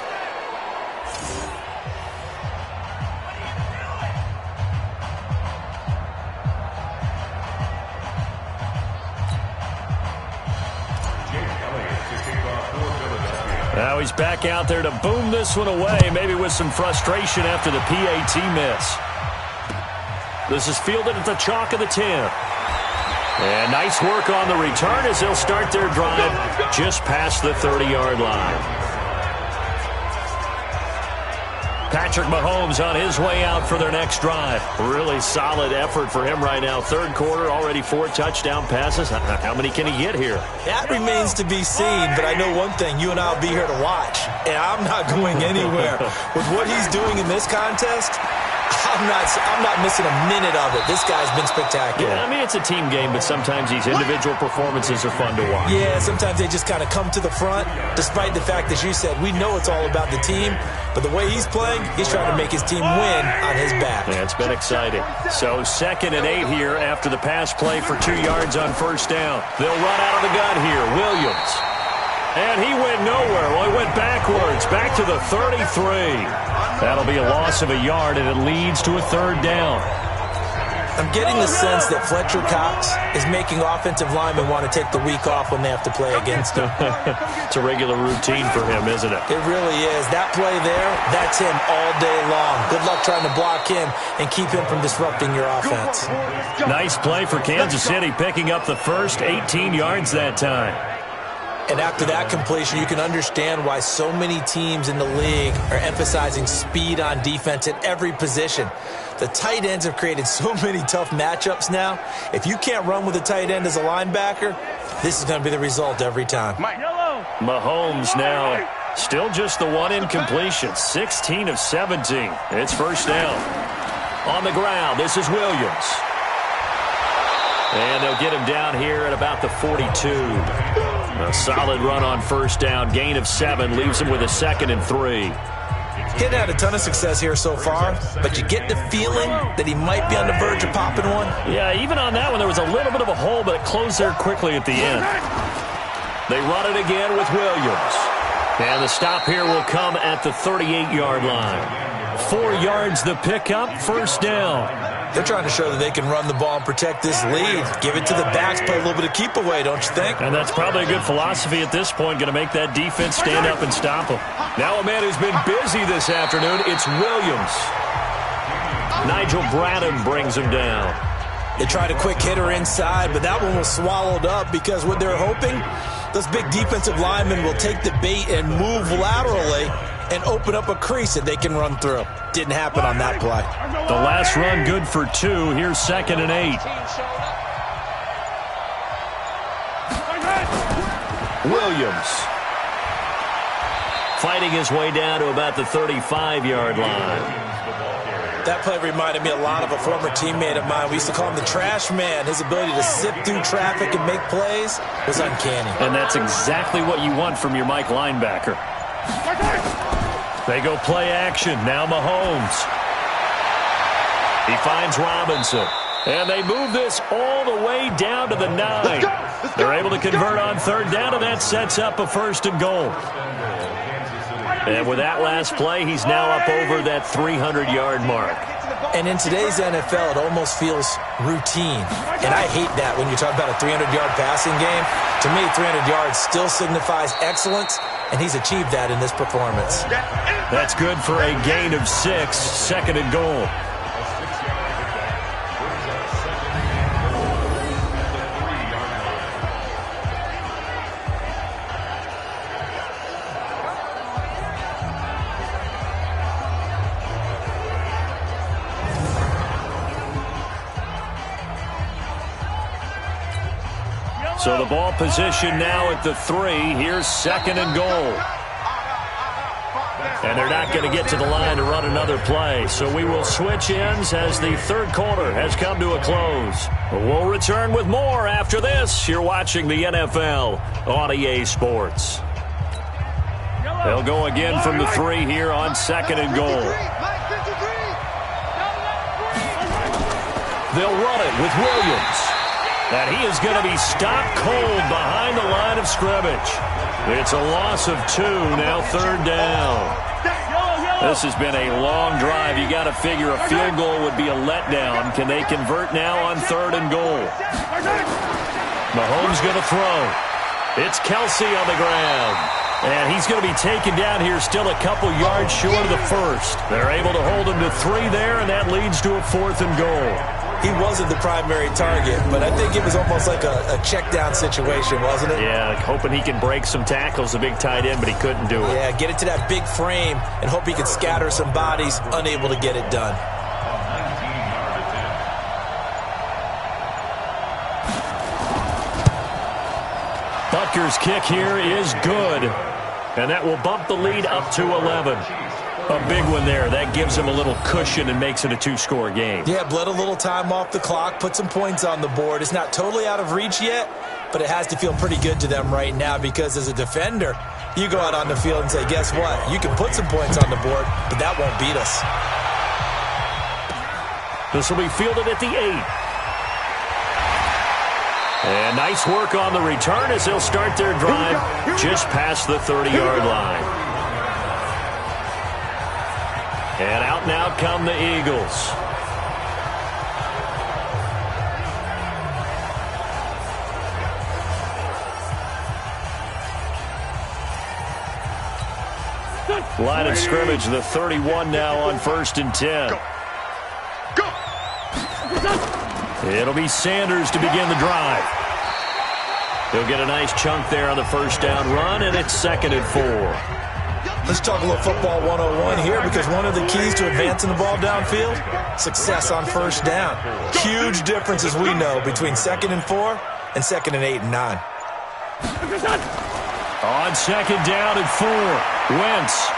Now he's back out there to boom this one away, maybe with some frustration after the PAT miss. This is fielded at the chalk of the 10. And nice work on the return as they'll start their drive just past the 30-yard line. Patrick Mahomes on his way out for their next drive. Really solid effort for him right now. Third quarter, already 4 touchdown passes. How many can he get here? That remains to be seen, but I know one thing. You and I will be here to watch, and I'm not going anywhere. With what he's doing in this contest, I'm not missing a minute of it. This guy's been spectacular. Yeah, I mean, it's a team game, but sometimes these individual performances are fun to watch. Yeah, sometimes they just kind of come to the front, despite the fact, as you said, we know it's all about the team, but the way he's playing, he's trying to make his team win on his back. Yeah, it's been exciting. So 2nd and 8 here after the pass play for 2 yards on first down. They'll run out of the gun here. Williams. And he went nowhere. Well, he went backwards, back to the 33. That'll be a loss of a yard, and it leads to a 3rd down. I'm getting the sense that Fletcher Cox is making offensive linemen want to take the week off when they have to play against him. It's a regular routine for him, isn't it? It really is. That play there, that's him all day long. Good luck trying to block him and keep him from disrupting your offense. Nice play for Kansas City, picking up the first 18 yards that time. And after that completion, you can understand why so many teams in the league are emphasizing speed on defense at every position. The tight ends have created so many tough matchups now. If you can't run with a tight end as a linebacker, this is going to be the result every time. Mahomes now still just the one incompletion, 16 of 17. It's first down. On the ground, this is Williams. And they'll get him down here at about the 42. A solid run on first down, gain of 7, leaves him with a 2nd and 3. He hadn't had a ton of success here so far, but you get the feeling that he might be on the verge of popping one. Yeah, even on that one, there was a little bit of a hole, but it closed there quickly at the end. They run it again with Williams. And the stop here will come at the 38-yard line. 4 yards the pickup, first down. They're trying to show that they can run the ball and protect this lead. Give it to the backs, play a little bit of keep away, don't you think? And that's probably a good philosophy at this point, going to make that defense stand up and stop them. Now a man who's been busy this afternoon, it's Williams. Nigel Bradham brings him down. They tried a quick hitter inside, but that one was swallowed up because what they're hoping, those big defensive linemen will take the bait and move laterally and open up a crease that they can run through. Didn't happen on that play. The last run good for 2. Here's 2nd and 8. Williams fighting his way down to about the 35-yard line. That play reminded me a lot of a former teammate of mine. We used to call him the trash man. His ability to sift through traffic and make plays was uncanny. And that's exactly what you want from your Mike linebacker. They go play action. Now Mahomes. He finds Robinson. And they move this all the way down to the 9. They're able to convert on 3rd down, and that sets up a 1st and goal. And with that last play, he's now up over that 300-yard mark. And in today's NFL, it almost feels routine. And I hate that when you talk about a 300-yard passing game. To me, 300 yards still signifies excellence, and he's achieved that in this performance. That's good for a gain of 6, 2nd and goal. So the ball position now at the 3. Here's 2nd and goal. And they're not going to get to the line to run another play. So we will switch ends as the 3rd quarter has come to a close. We'll return with more after this. You're watching the NFL on EA Sports. They'll go again from the 3 here on 2nd and goal. They'll run it with Williams. And he is going to be stopped cold behind the line of scrimmage. It's a loss of 2, now 3rd down. This has been a long drive. You got to figure a field goal would be a letdown. Can they convert now on 3rd and goal? Mahomes going to throw. It's Kelsey on the ground. And he's going to be taken down here still a couple yards short of the 1st. They're able to hold him to 3 there, and that leads to a 4th and goal. He wasn't the primary target, but I think it was almost like a check-down situation, wasn't it? Yeah, hoping he can break some tackles, a big tight end, but he couldn't do it. Yeah, get it to that big frame and hope he can scatter some bodies, unable to get it done. Butker's kick here is good, and that will bump the lead up to 11. A big one there. That gives him a little cushion and makes it a 2-score game. Yeah, bled a little time off the clock, put some points on the board. It's not totally out of reach yet, but it has to feel pretty good to them right now because as a defender, you go out on the field and say, guess what? You can put some points on the board, but that won't beat us. This will be fielded at the 8. And nice work on the return as they'll start their drive just past the 30-yard line. And out now come the Eagles. Line of scrimmage, the 31 now on 1st and 10. It'll be Sanders to begin the drive. He'll get a nice chunk there on the 1st down run, and it's 2nd and 4. Let's talk a little football 101 here because one of the keys to advancing the ball downfield, success on 1st down. Huge difference, as we know, between 2nd and 4 and 2nd and 8 and 9. On 2nd down and 4, Wentz.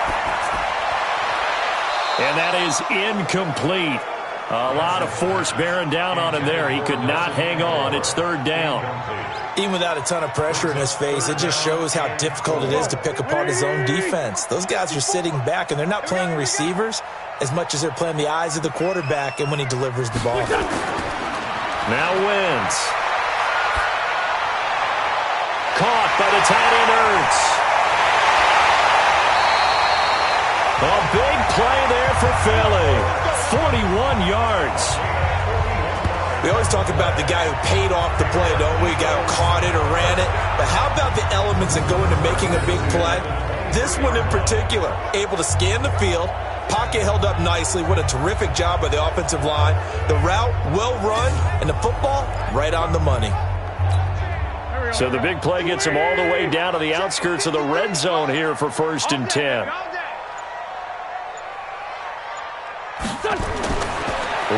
And that is incomplete. A lot of force bearing down on him there. He could not hang on. It's 3rd down. Even without a ton of pressure in his face, it just shows how difficult it is to pick apart his own defense. Those guys are sitting back, and they're not playing receivers as much as they're playing the eyes of the quarterback and when he delivers the ball. Now Wentz. Caught by the tight end Ertz. A big play there for Philly. 41 yards. We always talk about the guy who paid off the play, don't we? The guy who caught it or ran it. But how about the elements that go into making a big play? This one in particular, able to scan the field, pocket held up nicely. What a terrific job by the offensive line. The route, well run, and the football, right on the money. So the big play gets him all the way down to the outskirts of the red zone here for 1st and 10.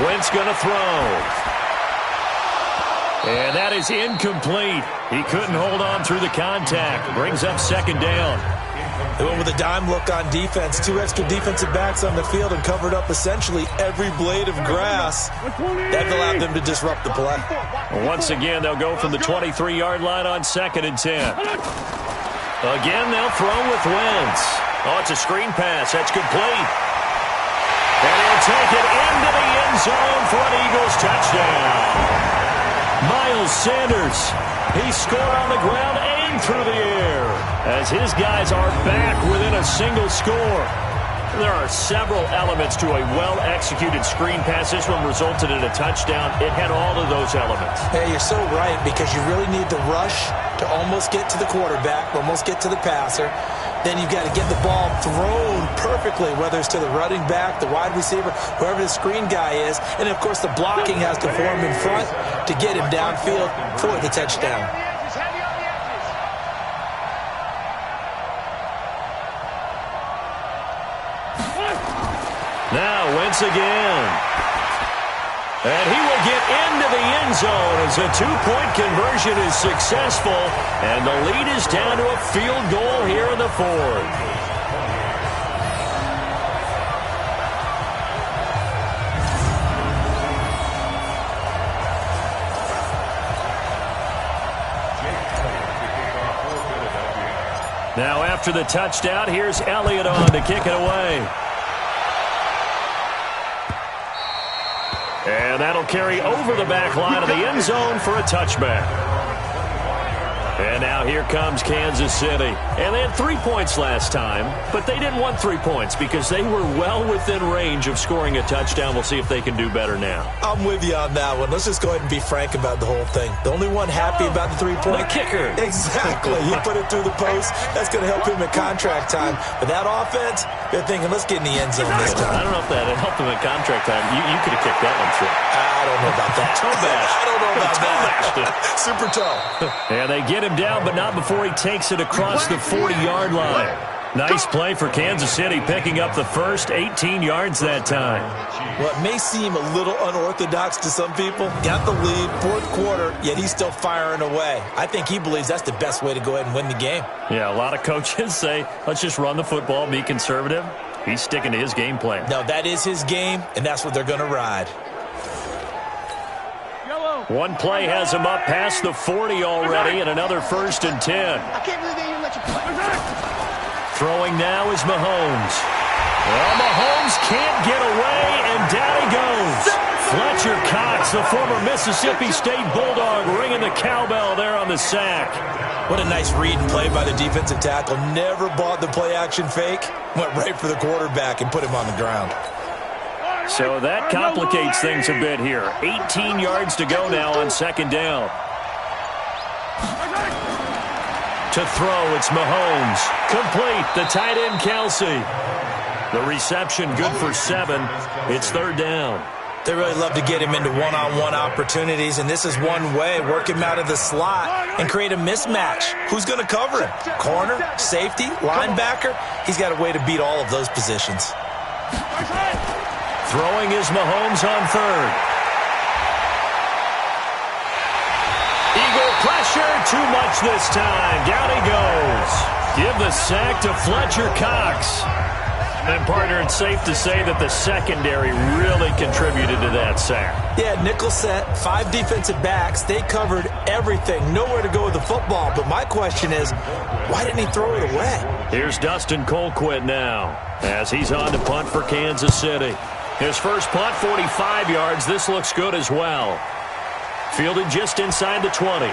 Wentz going to throw. And that is incomplete. He couldn't hold on through the contact. Brings up 2nd down. They went with a dime look on defense. 2 extra defensive backs on the field and covered up essentially every blade of grass. That allowed them to disrupt the play. Once again, they'll go from the 23-yard line on 2nd and 10. Again, they'll throw with Wentz. Oh, it's a screen pass. That's complete. And he'll take it into the end zone for an Eagles touchdown. Miles Sanders, he scored on the ground and through the air as his guys are back within a single score. There are several elements to a well-executed screen pass. This one resulted in a touchdown. It had all of those elements. Hey, you're so right, because you really need the rush to almost get to the quarterback, almost get to the passer. Then you've got to get the ball thrown perfectly, whether it's to the running back, the wide receiver, whoever the screen guy is. And, of course, the blocking has to form in front to get him downfield for the touchdown. Now Wentz again. And he will get into the end zone as a 2-point conversion is successful. And the lead is down to a field goal here in the 4th. Now after the touchdown, here's Elliott on to kick it away. And that'll carry over the back line of the end zone for a touchback. And now here comes Kansas City. And they had 3 points last time, but they didn't want 3 points because they were well within range of scoring a touchdown. We'll see if they can do better now. I'm with you on that one. Let's just go ahead and be frank about the whole thing. The only one happy about the 3-point? The kicker. Exactly. He put it through the post. That's going to help him at contract time. But that offense, they're thinking, let's get in the end zone this time. I don't know if that helped him at contract time. You could have kicked that one through. I don't know about that. Toe bash. I don't know about that. Super toe. And they get him down, but not before he takes it across the 40-yard line. Nice play for Kansas City, picking up the first 18 yards that time. What may seem a little unorthodox to some people, got the lead, 4th quarter, yet he's still firing away. I think he believes that's the best way to go ahead and win the game. Yeah, a lot of coaches say, let's just run the football, be conservative. He's sticking to his game plan. No, that is his game, and that's what they're going to ride. One play has him up past the 40 already, and another 1st and 10. I can't believe they even let you play. Throwing now is Mahomes. Well, Mahomes can't get away, and down he goes. Fletcher Cox, the former Mississippi State Bulldog, ringing the cowbell there on the sack. What a nice read and play by the defensive tackle. Never bought the play-action fake. Went right for the quarterback and put him on the ground. So that complicates things a bit here. 18 yards to go now on 2nd down. To throw, it's Mahomes. Complete, the tight end Kelsey. The reception good for 7. It's 3rd down. They really love to get him into one-on-one opportunities, and this is one way. Work him out of the slot and create a mismatch. Who's going to cover him? Corner, safety, linebacker? He's got a way to beat all of those positions. Throwing is Mahomes on 3rd. Eagle pressure, too much this time. Down he goes. Give the sack to Fletcher Cox. And, partner, it's safe to say that the secondary really contributed to that sack. Yeah, nickel set, 5 defensive backs. They covered everything. Nowhere to go with the football. But my question is, why didn't he throw it away? Here's Dustin Colquitt now as he's on to punt for Kansas City. His first punt, 45 yards. This looks good as well. Fielded just inside the 20.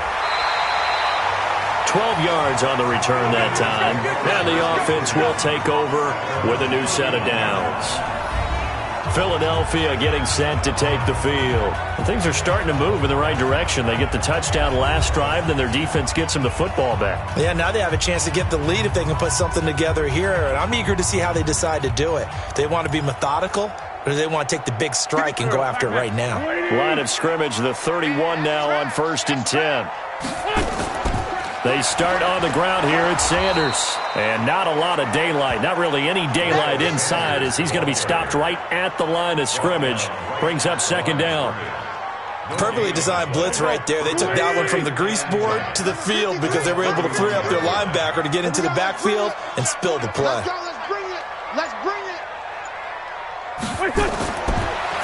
12 yards on the return that time. And the offense will take over with a new set of downs. Philadelphia getting set to take the field. And things are starting to move in the right direction. They get the touchdown last drive, then their defense gets them the football back. Yeah, now they have a chance to get the lead if they can put something together here. And I'm eager to see how they decide to do it. Do they want to be methodical, or do they want to take the big strike and go after it right now? Line of scrimmage, the 31 now on 1st and 10. They start on the ground here at Sanders. And not a lot of daylight, not really any daylight inside, as he's going to be stopped right at the line of scrimmage. Brings up 2nd down. Perfectly designed blitz right there. They took that one from the grease board to the field because they were able to free up their linebacker to get into the backfield and spill the play. Let's go, let's bring it. Let's bring it.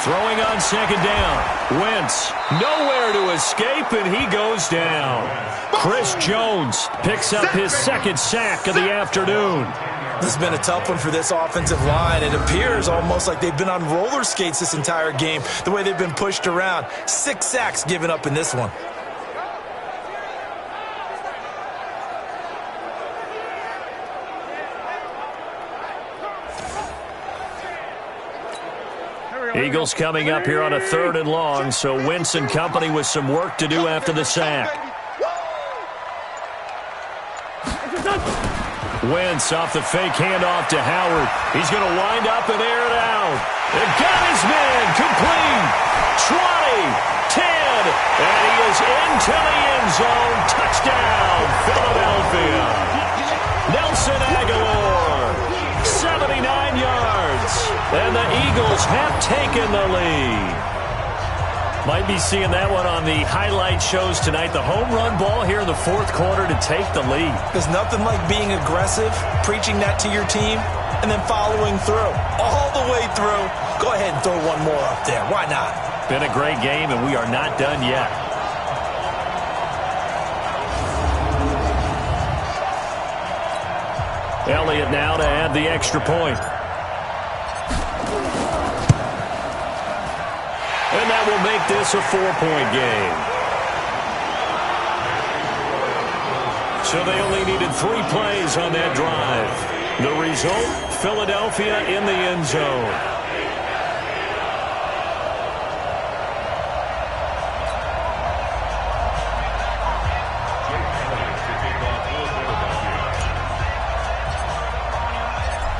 Throwing on 2nd down. Wentz nowhere to escape, and he goes down. Chris Jones picks up his 2nd sack of the afternoon. This has been a tough one for this offensive line. It appears almost like they've been on roller skates this entire game, the way they've been pushed around. 6 sacks given up in this one. Eagles coming up here on a 3rd and long, so Wentz and company with some work to do after the sack. Wentz off the fake handoff to Howard. He's going to wind up and air it out. It got his man complete. 20, 10, and he is into the end zone. Touchdown, Philadelphia. Nelson Aguilar, 79 yards. And the Eagles have taken the lead. Might be seeing that one on the highlight shows tonight. The home run ball here in the 4th quarter to take the lead. There's nothing like being aggressive, preaching that to your team, and then following through. All the way through. Go ahead and throw one more up there. Why not? Been a great game, and we are not done yet. Elliott now to add the extra point. And that will make this a 4-point game. So they only needed 3 plays on that drive. The result, Philadelphia in the end zone.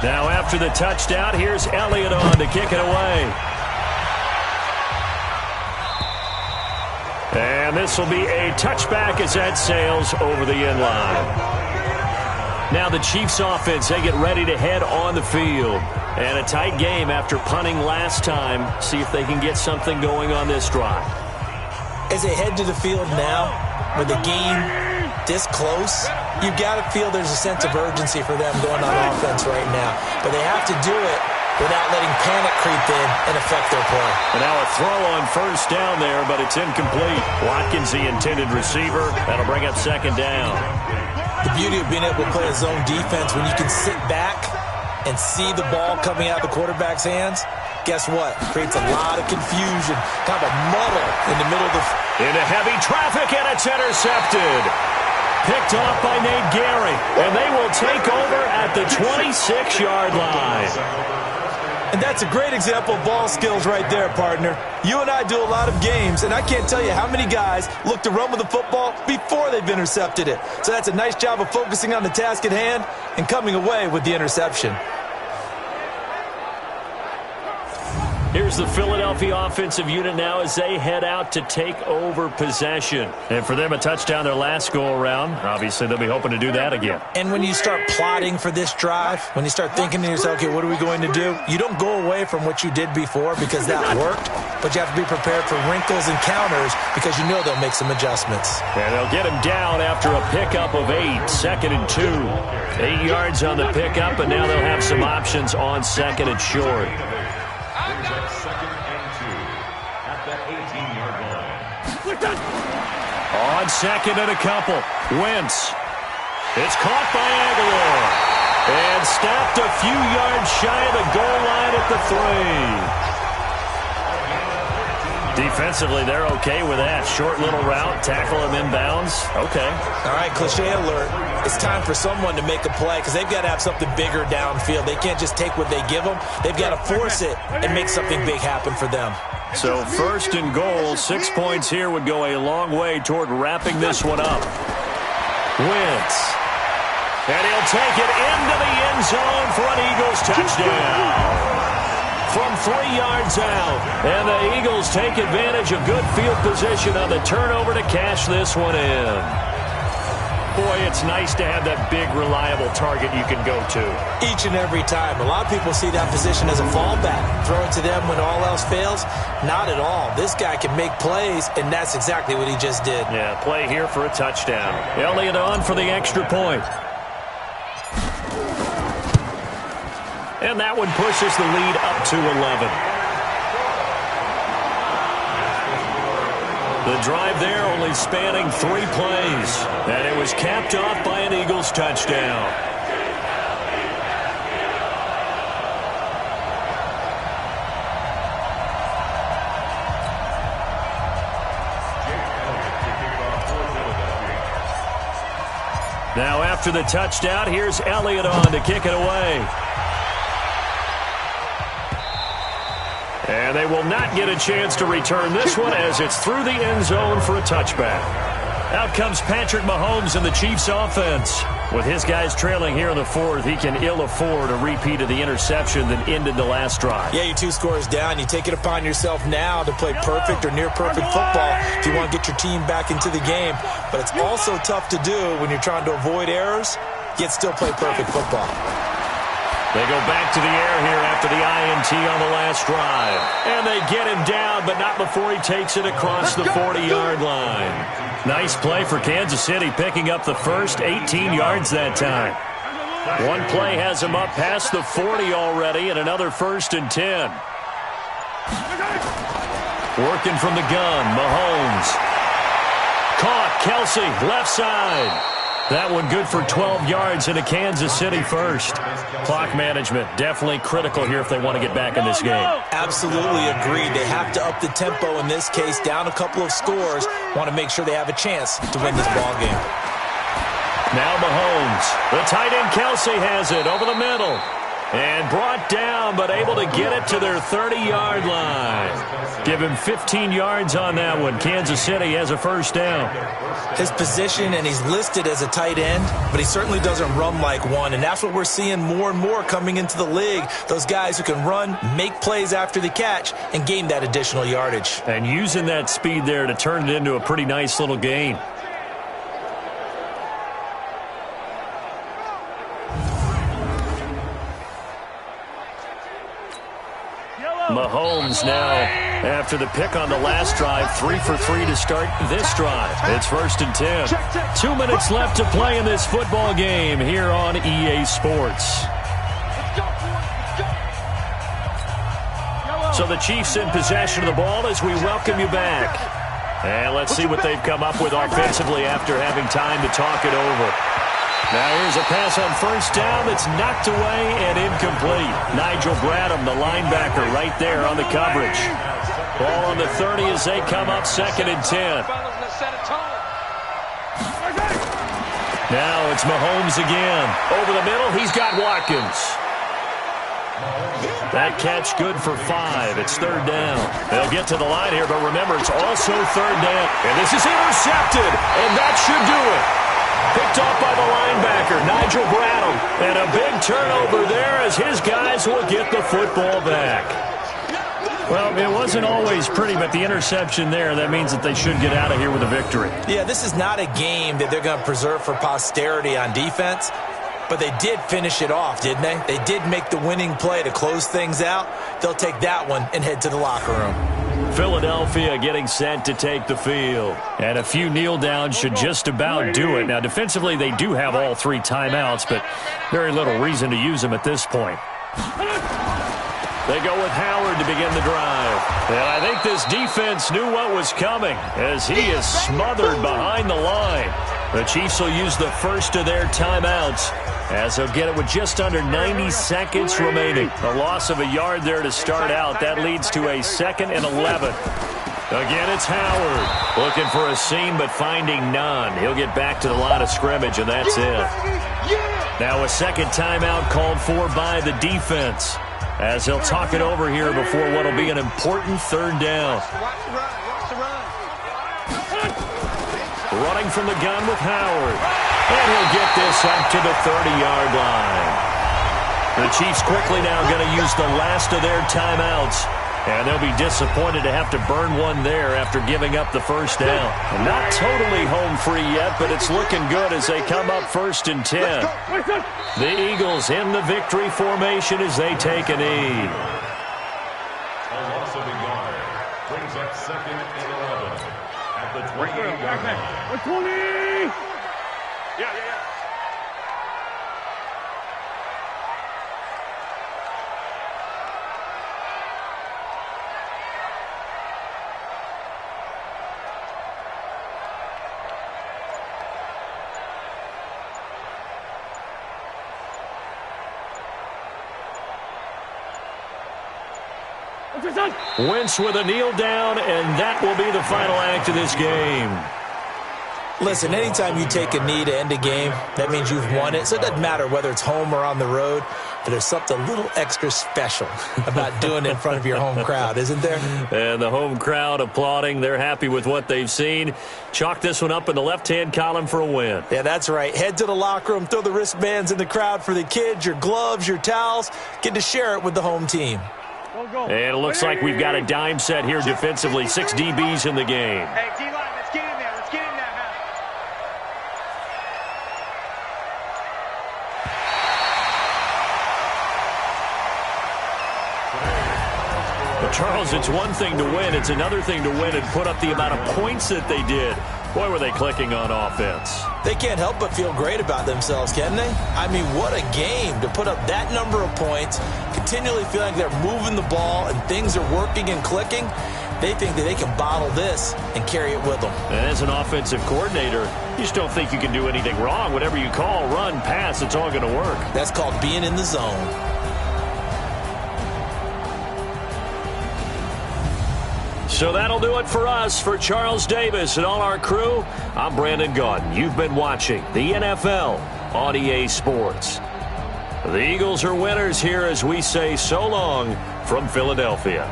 Now after the touchdown, here's Elliott on to kick it away. And this will be a touchback as that sails over the end line. Now the Chiefs offense, they get ready to head on the field. And a tight game after punting last time. See if they can get something going on this drive. As they head to the field now, with the game this close, you've got to feel there's a sense of urgency for them going on offense right now. But they have to do it without letting panic creep in and affect their play. And now a throw on 1st down there, but it's incomplete. Watkins, the intended receiver. That'll bring up 2nd down. The beauty of being able to play a zone defense, when you can sit back and see the ball coming out of the quarterback's hands, guess what? Creates a lot of confusion, kind of a muddle in the middle of the... Into heavy traffic, and it's intercepted. Picked off by Nate Gary, and they will take over at the 26-yard line. And that's a great example of ball skills right there, partner. You and I do a lot of games, and I can't tell you how many guys look to run with the football before they've intercepted it. So that's a nice job of focusing on the task at hand and coming away with the interception. Here's the Philadelphia offensive unit now as they head out to take over possession. And for them, a touchdown their last go-around. Obviously, they'll be hoping to do that again. And when you start plotting for this drive, when you start thinking to yourself, okay, what are we going to do? You don't go away from what you did before because that worked, but you have to be prepared for wrinkles and counters because you know they'll make some adjustments. And they'll get him down after a pickup of 8, 2nd and 2. 8 yards on the pickup, and now they'll have some options on 2nd and short. On 2nd and a couple, Wentz. It's caught by Aguilar. And stopped a few yards shy of the goal line at the 3. Defensively, they're okay with that. Short little route, tackle him inbounds. Okay. All right, cliche alert. It's time for someone to make a play because they've got to have something bigger downfield. They can't just take what they give them. They've got to force it and make something big happen for them. So 1st and goal, 6 points here would go a long way toward wrapping this one up. Wentz. And he'll take it into the end zone for an Eagles touchdown. From 3 yards out. And the Eagles take advantage of good field position on the turnover to cash this one in. Boy, it's nice to have that big, reliable target you can go to. Each and every time. A lot of people see that position as a fallback. Throw it to them when all else fails. Not at all. This guy can make plays, and that's exactly what he just did. Yeah, play here for a touchdown. Elliott on for the extra point. And that one pushes the lead up to 11. The drive there only spanning 3 plays. And it was capped off by an Eagles touchdown. Now after the touchdown, here's Elliott on to kick it away. And they will not get a chance to return this one as it's through the end zone for a touchback. Out comes Patrick Mahomes in the Chiefs offense. With his guys trailing here in the 4th, he can ill afford a repeat of the interception that ended the last drive. Yeah, you're 2 scores down. You take it upon yourself now to play perfect or near-perfect football if you want to get your team back into the game. But it's also tough to do when you're trying to avoid errors, yet still play perfect football. They go back to the air here after the INT on the last drive. And they get him down, but not before he takes it across the 40-yard line. Nice play for Kansas City, picking up the first 18 yards that time. One play has him up past the 40 already, and another 1st and 10. Working from the gun, Mahomes. Caught, Kelsey, left side. That one good for 12 yards into Kansas City first. Clock management definitely critical here if they want to get back in this game. Absolutely agreed. They have to up the tempo in this case, down a couple of scores. Want to make sure they have a chance to win this ball game. Now Mahomes. The tight end Kelsey has it over the middle. And brought down, but able to get it to their 30-yard line. Give him 15 yards on that one. Kansas City has a first down. His position, and he's listed as a tight end, but he certainly doesn't run like one, and that's what we're seeing more and more coming into the league. Those guys who can run, make plays after the catch, and gain that additional yardage. And using that speed there to turn it into a pretty nice little gain. Mahomes now, after the pick on the last drive, 3 for 3 to start this drive. It's 1st and 10. 2 minutes left to play in this football game here on EA Sports. So the Chiefs in possession of the ball as we welcome you back. And let's see what they've come up with offensively after having time to talk it over. Now here's a pass on 1st down that's knocked away and incomplete. Nigel Bradham, the linebacker, right there on the coverage. Ball on the 30 as they come up 2nd and 10. Now it's Mahomes again. Over the middle, he's got Watkins. That catch good for 5. It's 3rd down. They'll get to the line here, but remember, it's also 3rd down. And this is intercepted, and that should do it. Picked off by the linebacker, Nigel Bradham. And a big turnover there as his guys will get the football back. Well, it wasn't always pretty, but the interception there, that means that they should get out of here with a victory. Yeah, this is not a game that they're going to preserve for posterity on defense. But they did finish it off, didn't they? They did make the winning play to close things out. They'll take that one and head to the locker room. Philadelphia getting set to take the field. And a few kneel downs should just about do it. Now, defensively, they do have all 3 timeouts, but very little reason to use them at this point. They go with Howard to begin the drive. And I think this defense knew what was coming as he is smothered behind the line. The Chiefs will use the first of their timeouts as they'll get it with just under 90 seconds remaining. A loss of a yard there to start out. That leads to a 2nd and 11. Again, it's Howard. Looking for a seam, but finding none. He'll get back to the line of scrimmage, and that's it. Now a second timeout called for by the defense, as they'll talk it over here before what will be an important third down. Running from the gun with Howard. And he'll get this up to the 30-yard line. The Chiefs quickly now going to use the last of their timeouts. And they'll be disappointed to have to burn one there after giving up the first down. Not totally home free yet, but it's looking good as they come up 1st and 10. The Eagles in the victory formation as they take a knee. A loss of a yard brings up 2nd and 11 at the 28-yard line. 20! Yeah. Wentz with a kneel down, and that will be the final act of this game. Listen, anytime you take a knee to end a game, that means you've won it. So it doesn't matter whether it's home or on the road, but there's something a little extra special about doing it in front of your home crowd, isn't there? And the home crowd applauding. They're happy with what they've seen. Chalk this one up in the left-hand column for a win. Yeah, that's right. Head to the locker room, throw the wristbands in the crowd for the kids, your gloves, your towels. Get to share it with the home team. And it looks like we've got a dime set here defensively. 6 DBs in the game. Hey, D-line, let's get in there. Let's get in there, man. But Charles, it's one thing to win. It's another thing to win and put up the amount of points that they did. Boy, were they clicking on offense. They can't help but feel great about themselves, can they? I mean, what a game to put up that number of points, continually feeling like they're moving the ball and things are working and clicking. They think that they can bottle this and carry it with them. And as an offensive coordinator, you just don't think you can do anything wrong. Whatever you call, run, pass, it's all going to work. That's called being in the zone. So that'll do it for us. For Charles Davis and all our crew, I'm Brandon Gaudin. You've been watching the NFL on EA Sports. The Eagles are winners here as we say so long from Philadelphia.